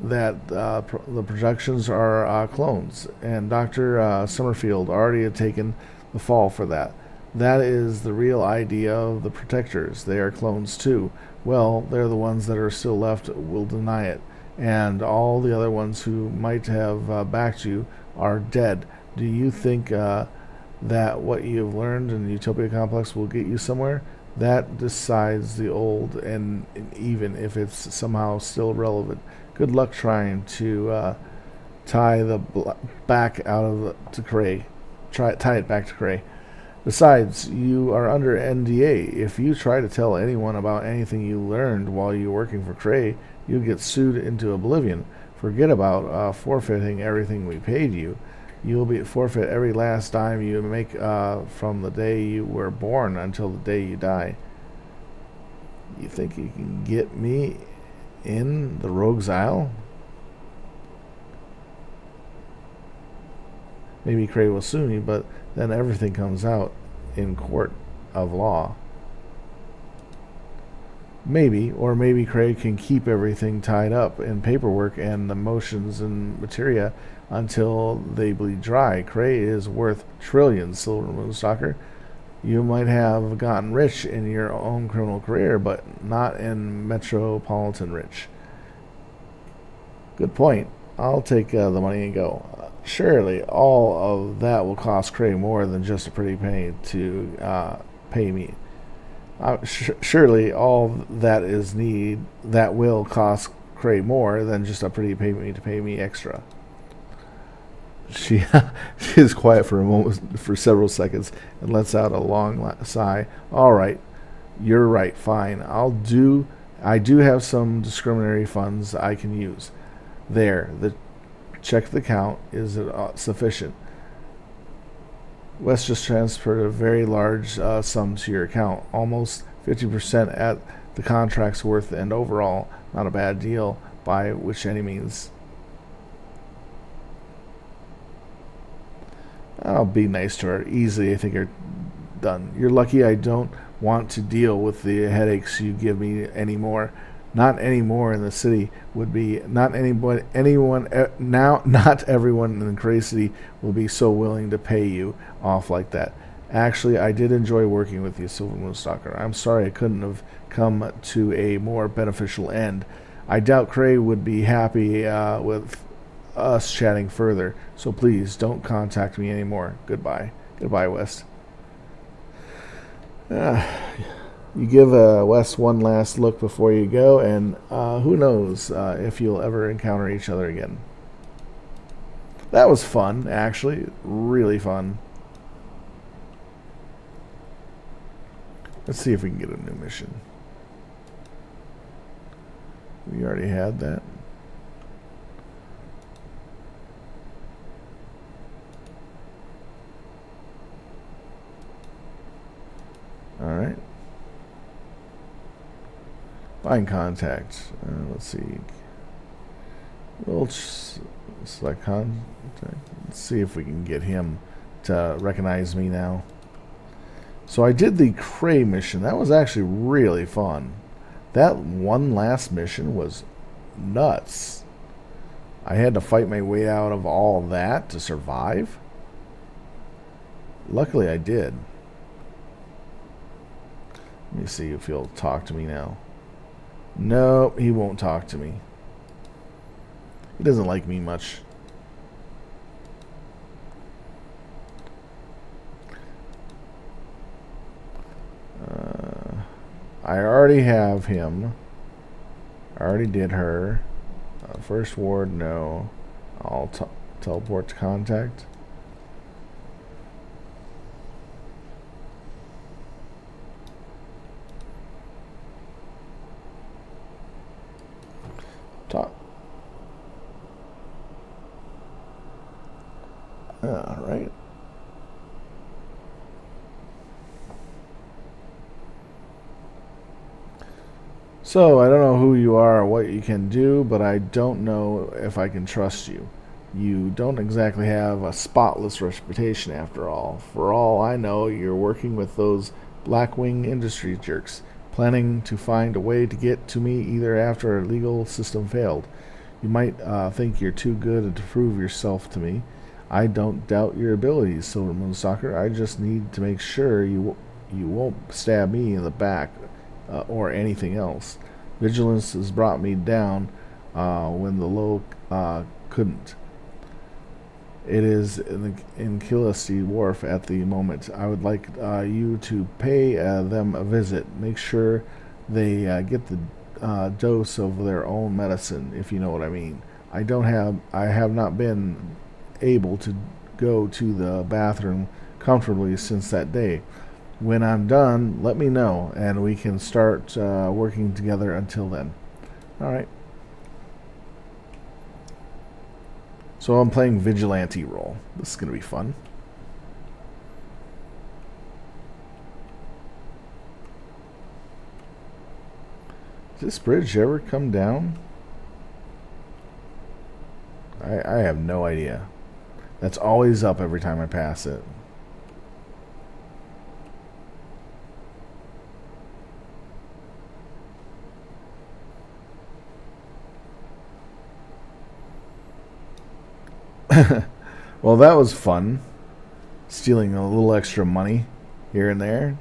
that the projections are clones, and Dr. Summerfield already had taken the fall for that. That is the real idea of the protectors. They are clones too. Well, they're the ones that are still left will deny it, and all the other ones who might have backed you are dead. Do you think that what you have learned in the Utopia Complex will get you somewhere? That decides the old, and even if it's somehow still relevant. Good luck trying to tie the back out of to Cray. Tie it back to Cray. Besides, you are under NDA. If you try to tell anyone about anything you learned while you're working for Cray, you'll get sued into oblivion. Forget about forfeiting everything we paid you. You'll be forfeit every last dime you make from the day you were born until the day you die. You think you can get me in the Rogues Isle? Maybe Cray will sue me, but then everything comes out in court of law. Maybe, or maybe Cray can keep everything tied up in paperwork and the motions and materia until they bleed dry. Cray is worth trillions, Silver Moonstalker. You might have gotten rich in your own criminal career, but not in metropolitan rich. Good point. I'll take the money and go. Surely all of that will cost Cray more than just a pretty penny to pay me. Surely all that is need that will cost Cray more than just a pretty penny to pay me extra. She she is quiet for a moment, for several seconds, and lets out a long sigh. All right, you're right. Fine, I'll do. I do have some discriminatory funds I can use. There, the check the count is sufficient. West just transferred a very large sum to your account, almost 50% at the contract's worth, and overall, not a bad deal by which any means. I'll be nice to her. Easily, I think are done. You're lucky I don't want to deal with the headaches you give me anymore. Not anymore in the city would be not anyone now. Not everyone in the crazy city will be so willing to pay you off like that. Actually, I did enjoy working with you, Silver Moonstalker. I'm sorry I couldn't have come to a more beneficial end. I doubt Cray would be happy with us chatting further, so please don't contact me anymore. Goodbye. Goodbye, West. You give Wes one last look before you go, and who knows if you'll ever encounter each other again. That was fun, actually. Really fun. Let's see if we can get a new mission. We already had that. Alright. Find contact. Let's see. We'll select contact. Let's see if we can get him to recognize me now. So I did the Cray mission. That was actually really fun. That one last mission was nuts. I had to fight my way out of all that to survive. Luckily I did. Let me see if he'll talk to me now. No, he won't talk to me. He doesn't like me much. I already have him. I already did her. First ward, no. I'll teleport to contact. Talk. All right. So, I don't know who you are or what you can do, but I don't know if I can trust you. You don't exactly have a spotless reputation after all. For all I know, you're working with those Blackwing Industry jerks, planning to find a way to get to me either after our legal system failed. You might think you're too good to prove yourself to me. I don't doubt your abilities, Silver Moonstalker. I just need to make sure you won't stab me in the back or anything else. Vigilance has brought me down when the low couldn't. It is in Killisty Wharf at the moment. I would like you to pay them a visit. Make sure they get the dose of their own medicine, if you know what I mean. I have not been able to go to the bathroom comfortably since that day. When I'm done, let me know, and we can start working together until then. Alright. So I'm playing Vigilante role. This is going to be fun. Does this bridge ever come down? I have no idea. That's always up every time I pass it. Well, that was fun. Stealing a little extra money here and there.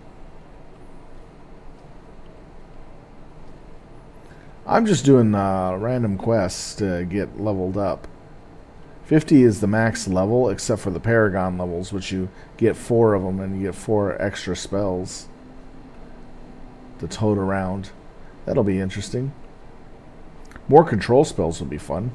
I'm just doing random quests to get leveled up. 50 is the max level, except for the Paragon levels, which you get 4 of them, and you get 4 extra spells to tote around. That'll be interesting. More control spells would be fun.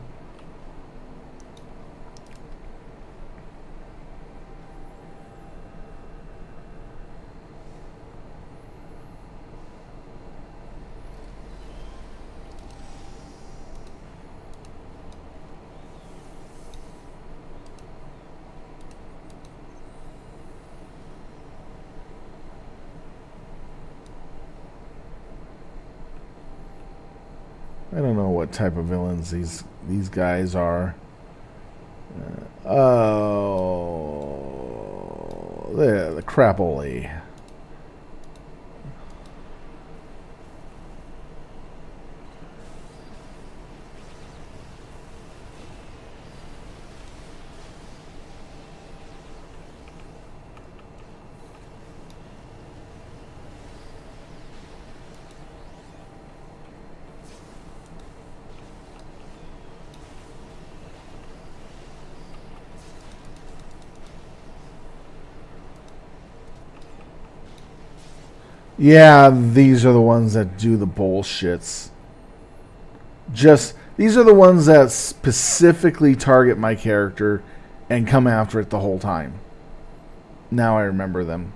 I don't know what type of villains these guys are. Oh, the Crapoly. Yeah, these are the ones that do the bullshits. These are the ones that specifically target my character and come after it the whole time. Now I remember them.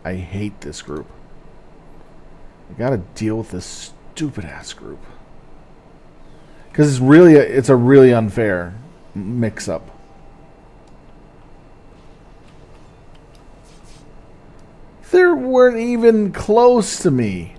I hate this group. I gotta deal with this stupid ass group. Because it's a really unfair mix up. They weren't even close to me.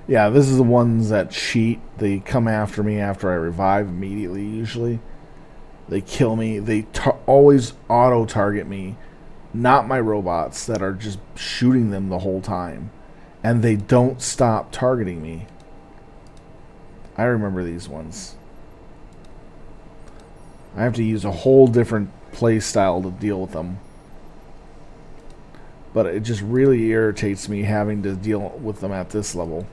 Yeah, this is the ones that cheat. They come after me after I revive immediately, usually. They kill me. They always auto-target me. Not my robots that are just shooting them the whole time. And they don't stop targeting me. I remember these ones. I have to use a whole different play style to deal with them. But it just really irritates me having to deal with them at this level.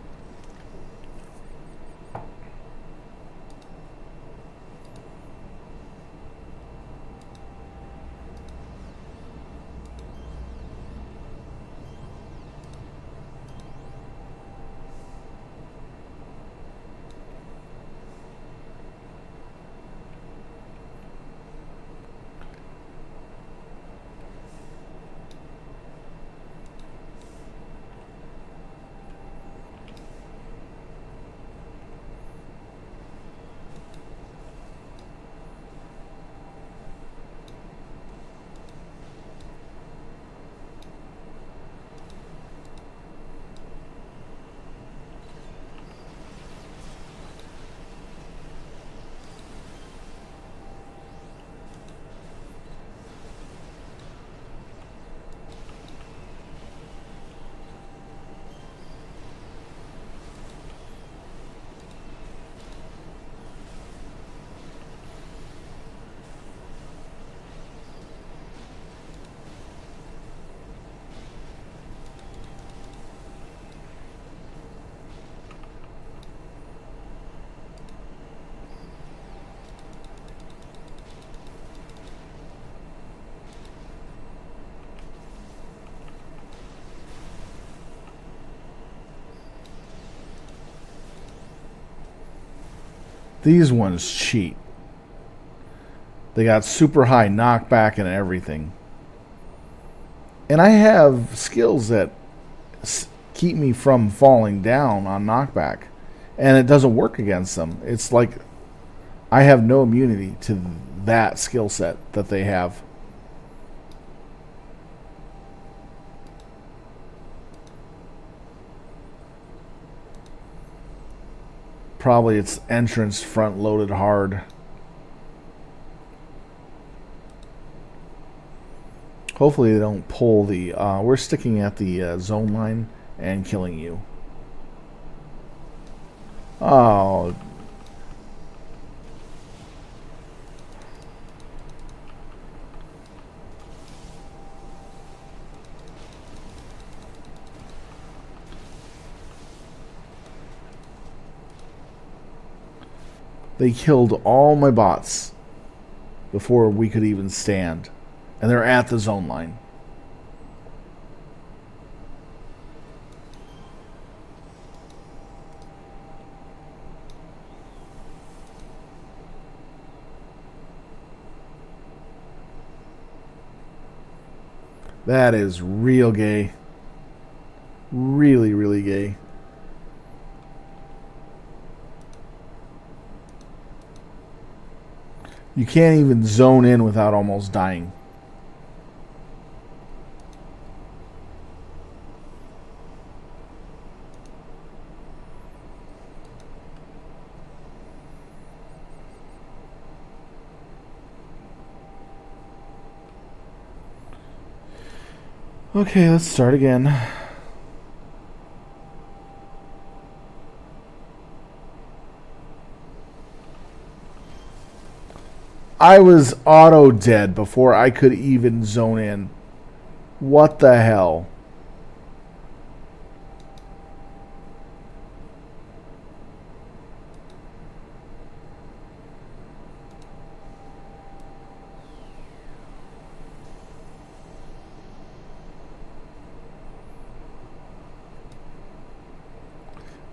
These ones cheat. They got super high knockback and everything. And I have skills that keep me from falling down on knockback. And it doesn't work against them. It's like I have no immunity to that skill set that they have. Probably its entrance front loaded hard. Hopefully they don't pull the... we're sticking at the zone line and killing you. Oh, they killed all my bots before we could even stand. And they're at the zone line. That is real gay. Really, really gay. You can't even zone in without almost dying. Okay, let's start again. I was auto dead before I could even zone in. What the hell?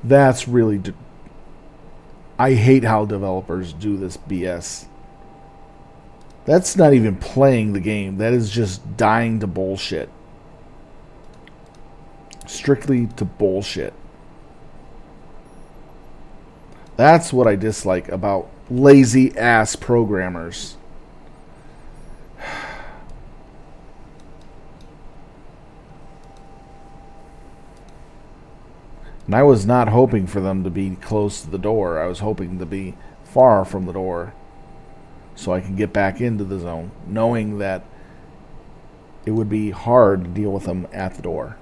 That's really... I hate how developers do this BS. That's not even playing the game. That is just dying to bullshit. Strictly to bullshit. That's what I dislike about lazy ass programmers. And I was not hoping for them to be close to the door. I was hoping to be far from the door so I can get back into the zone, knowing that it would be hard to deal with them at the door.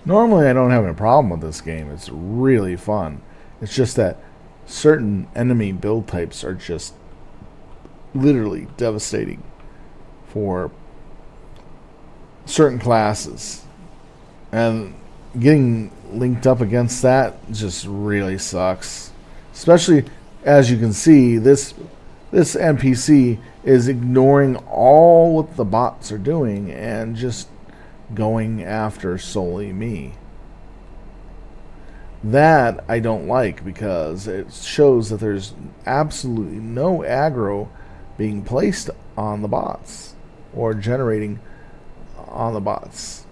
Normally, I don't have a problem with this game. It's really fun. It's just that certain enemy build types are just literally devastating for certain classes. And getting linked up against that just really sucks. Especially, as you can see, this NPC is ignoring all what the bots are doing and just going after solely me. That I don't like because it shows that there's absolutely no aggro being placed on the bots or generating on the bots.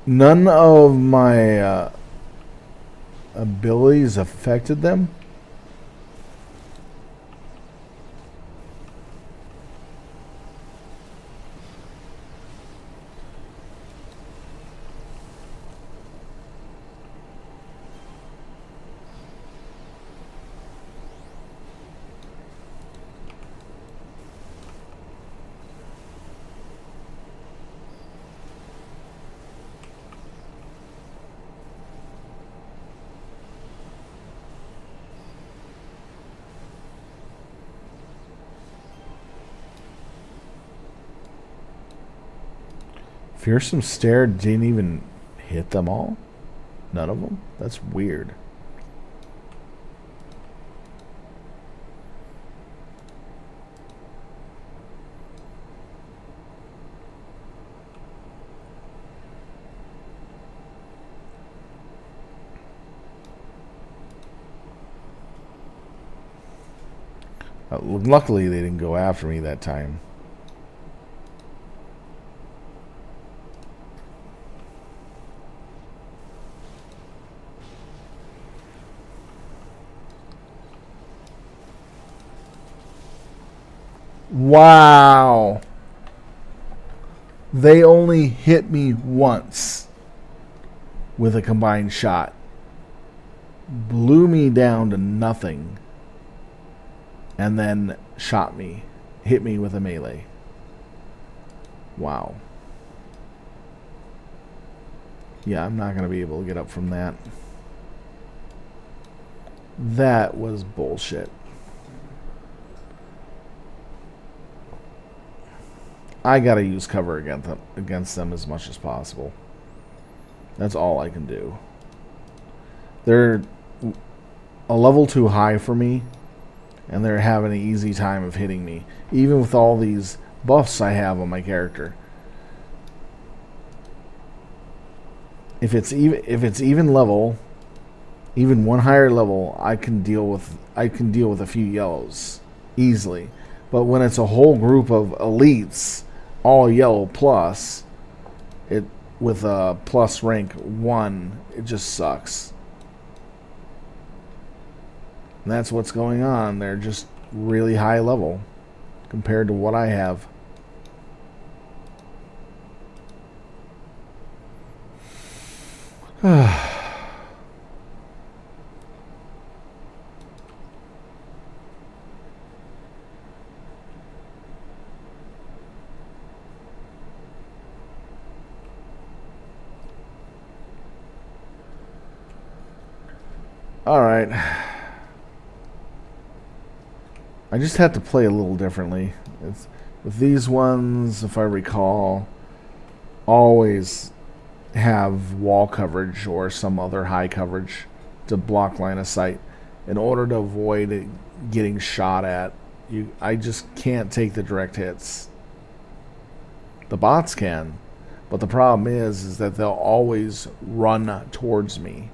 None of my abilities affected them. Fearsome Stare didn't even hit them all? None of them? That's weird. Luckily, they didn't go after me that time. Wow. They only hit me once with a combined shot. Blew me down to nothing. And then shot me. Hit me with a melee. Wow. Yeah, I'm not going to be able to get up from that. That was bullshit. I gotta use cover against them as much as possible. That's all I can do. They're a level too high for me, and they're having an easy time of hitting me, even with all these buffs I have on my character. If it's even level, even one higher level, I can deal with a few yellows easily. But when it's a whole group of elites, all yellow plus, it with a plus rank 1, it just sucks. And that's what's going on. They're just really high level compared to what I have. Alright. I just have to play a little differently. With these ones, if I recall, always have wall coverage or some other high coverage to block line of sight in order to avoid it getting shot at. I just can't take the direct hits. The bots can, but the problem is that they'll always run towards me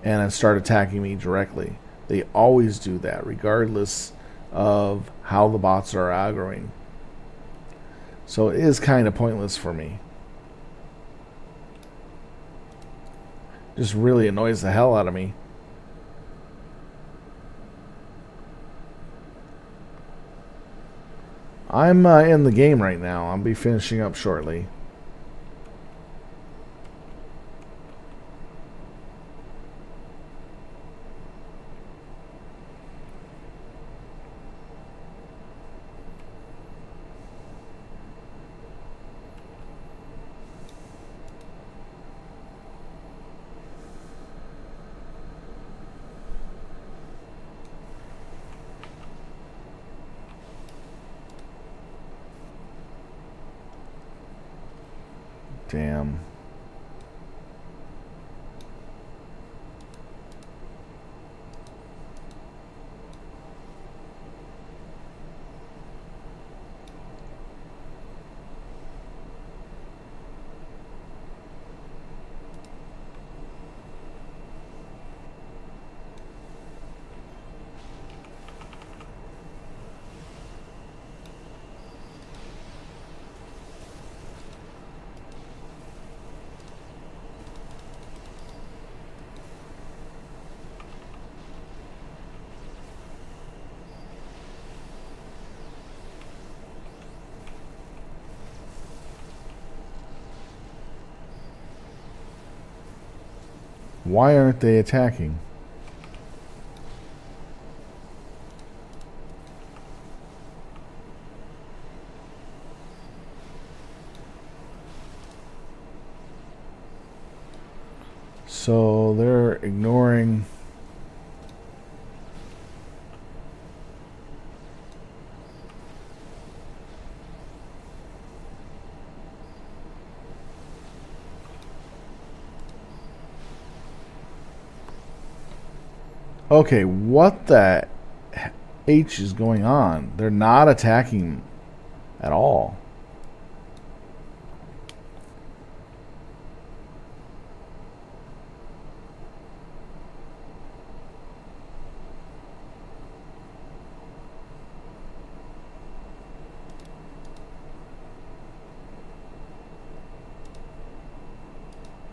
and start attacking me directly. They always do that, regardless of how the bots are aggroing. So it is kind of pointless for me. Just really annoys the hell out of me. I'm in the game right now. I'll be finishing up shortly. Damn. Why aren't they attacking? So they're ignoring. Okay, what the H is going on? They're not attacking at all.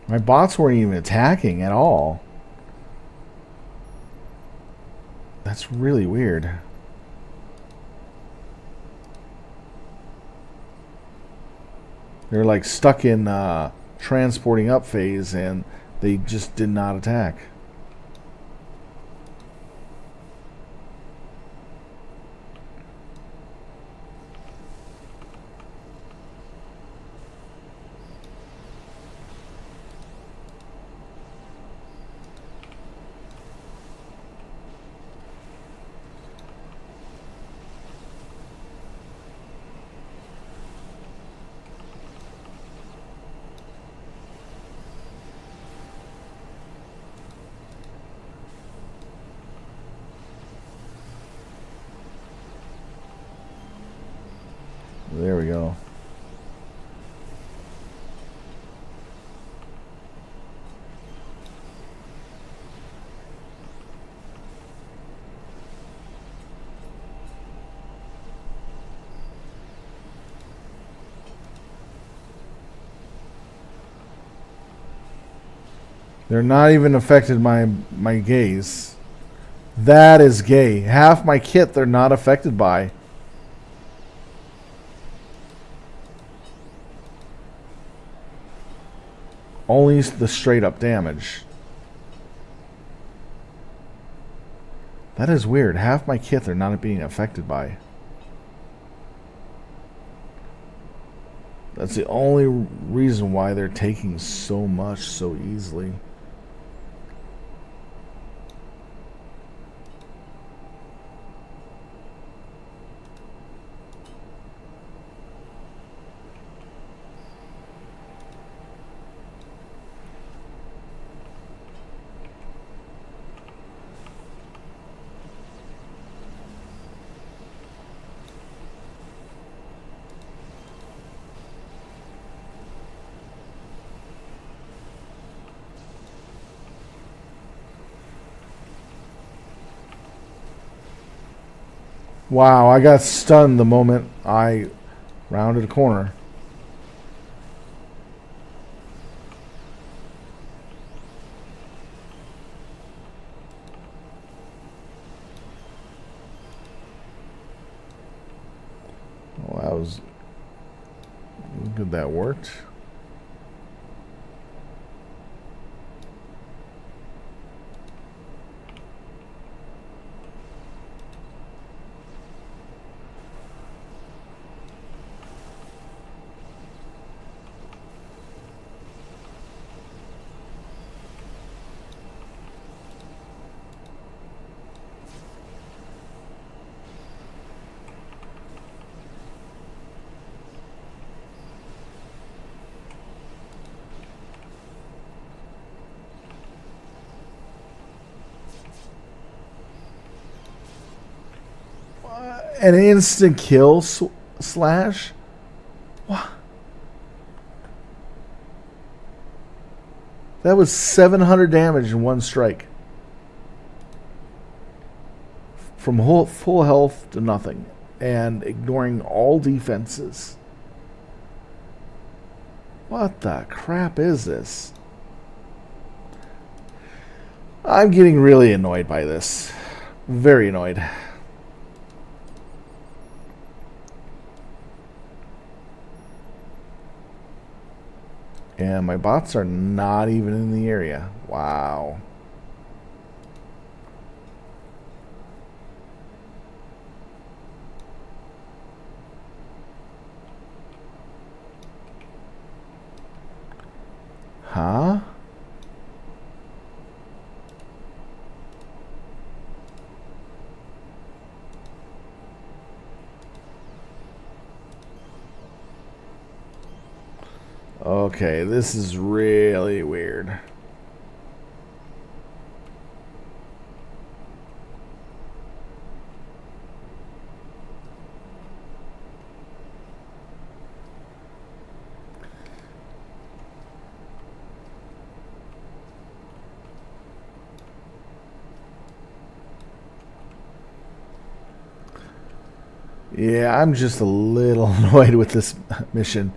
My bots weren't even attacking at all. That's really weird. They're like stuck in transporting up phase and they just did not attack. There we go. They're not even affected my gaze. That is gay. Half my kit they're not affected by. Only the straight up damage. That is weird. Half my kit they're not being affected by. That's the only reason why they're taking so much so easily. Wow, I got stunned the moment I rounded a corner. Good, that worked. An instant kill slash? What? That was 700 damage in one strike. From full health to nothing. And ignoring all defenses. What the crap is this? I'm getting really annoyed by this. Very annoyed. And my bots are not even in the area. Wow. Huh? Okay, this is really weird. Yeah, I'm just a little annoyed with this mission.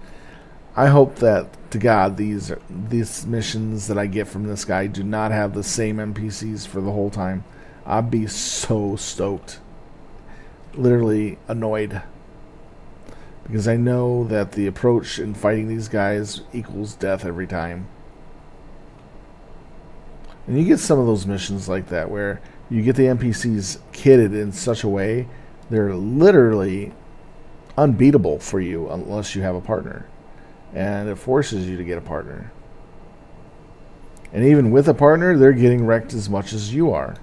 I hope that, to God, these missions that I get from this guy do not have the same NPCs for the whole time. I'd be so stoked. Literally annoyed. Because I know that the approach in fighting these guys equals death every time. And you get some of those missions like that where you get the NPCs kitted in such a way they're literally unbeatable for you unless you have a partner. And it forces you to get a partner. And even with a partner, they're getting wrecked as much as you are.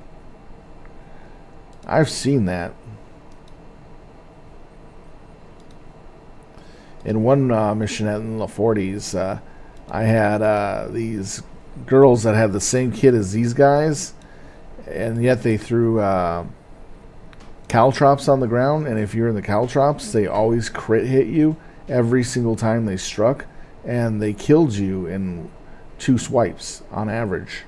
I've seen that. In one mission in the 40s, I had these girls that had the same kit as these guys, and yet they threw caltrops on the ground, and if you're in the caltrops, they always crit hit you every single time they struck, and they killed you in 2 swipes on average.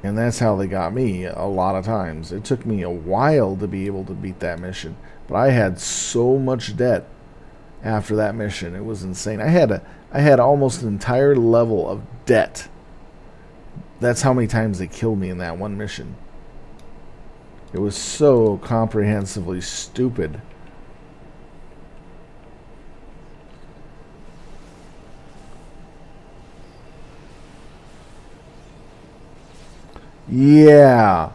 And that's how they got me a lot of times. It took me a while to be able to beat that mission, but I had so much debt after that mission. It was insane. I had almost an entire level of debt. That's how many times they killed me in that one mission. It was so comprehensively stupid. Yeah.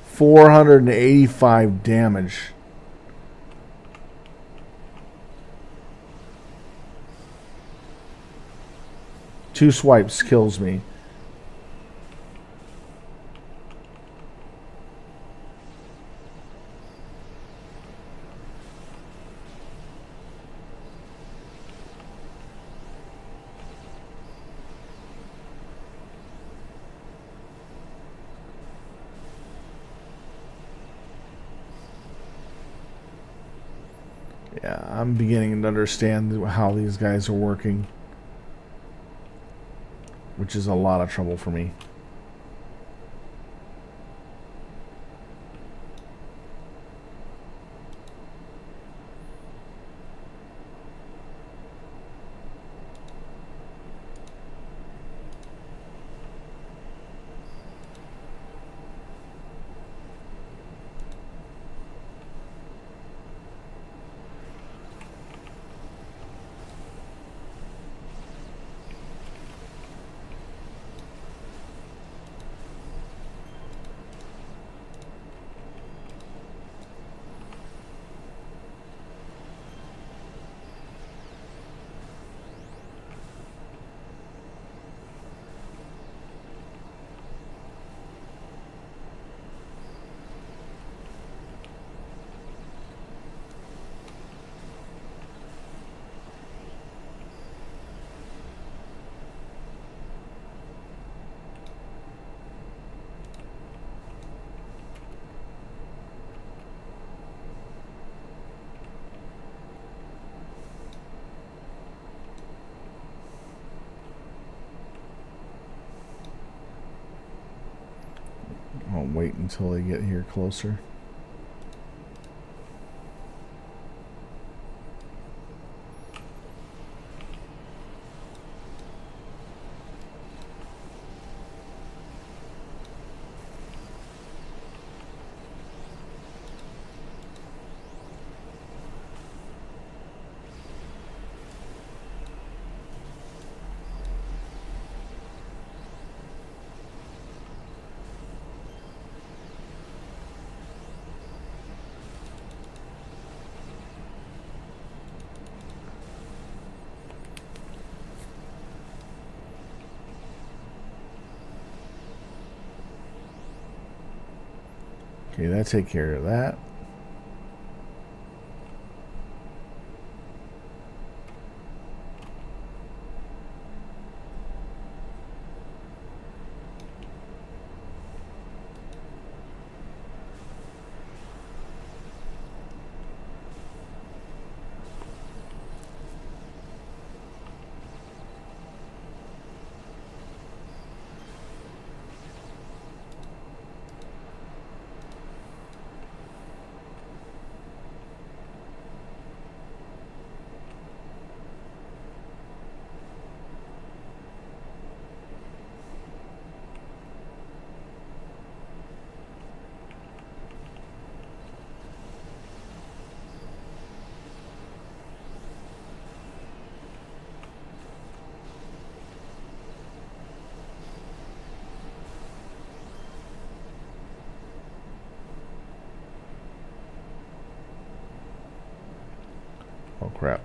485 damage. Two swipes kills me. Yeah, I'm beginning to understand how these guys are working, which is a lot of trouble for me. wait until they get here closer. Okay, that take care of that. Oh crap.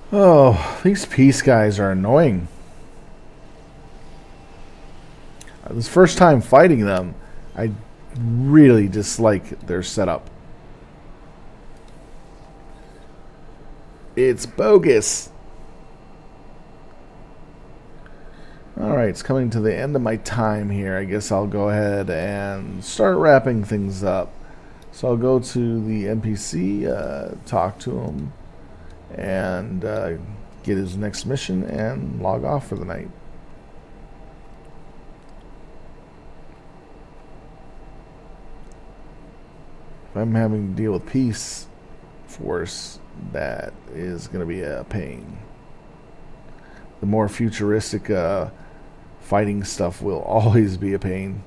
Oh, these peace guys are annoying. This first time fighting them, I really dislike their setup. It's bogus. Alright, it's coming to the end of my time here. I guess I'll go ahead and start wrapping things up. So I'll go to the NPC, talk to him, and get his next mission and log off for the night. If I'm having to deal with peace force, that is going to be a pain. The more futuristic fighting stuff will always be a pain.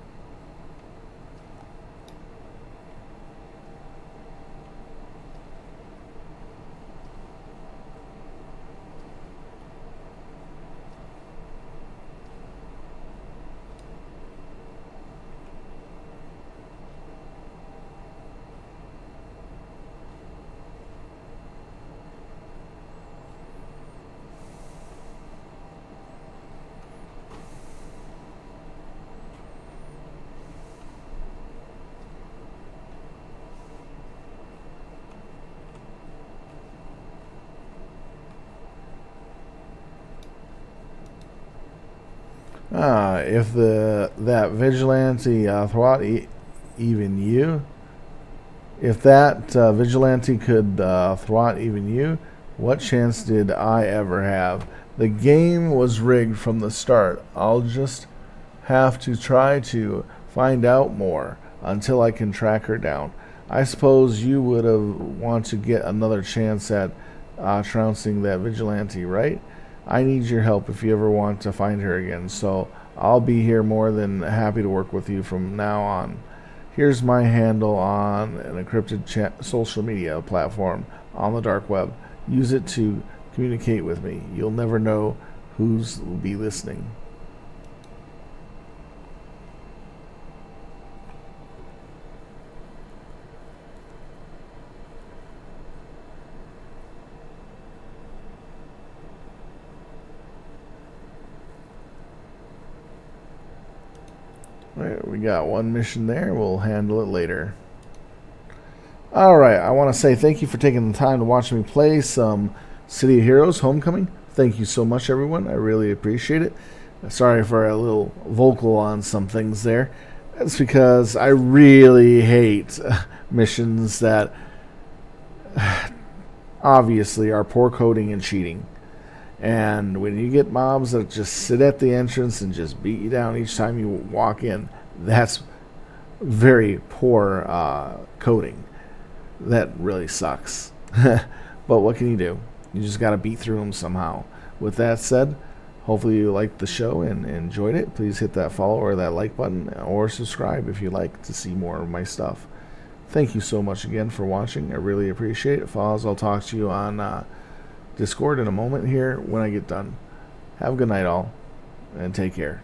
If that vigilante thwart even you, if that vigilante could thwart even you, what chance did I ever have? The game was rigged from the start. I'll just have to try to find out more until I can track her down. I suppose you would have want to get another chance at trouncing that vigilante, right? I need your help if you ever want to find her again, so I'll be here more than happy to work with you from now on. Here's my handle on an encrypted social media platform on the dark web. Use it to communicate with me. You'll never know who's will be listening. Alright, we got one mission there. We'll handle it later. Alright, I want to say thank you for taking the time to watch me play some City of Heroes Homecoming. Thank you so much, everyone. I really appreciate it. Sorry for a little vocal on some things there. That's because I really hate missions that obviously are poor coding and cheating. And when you get mobs that just sit at the entrance and just beat you down each time you walk in, that's very poor coding. That really sucks. But what can you do? You just got to beat through them somehow. With that said, hopefully you liked the show and enjoyed it. Please hit that follow or that like button, or subscribe if you like to see more of my stuff. Thank you so much again for watching. I really appreciate it. Follows, I'll talk to you on Discord in a moment here when I get done. Have a good night all, and take care.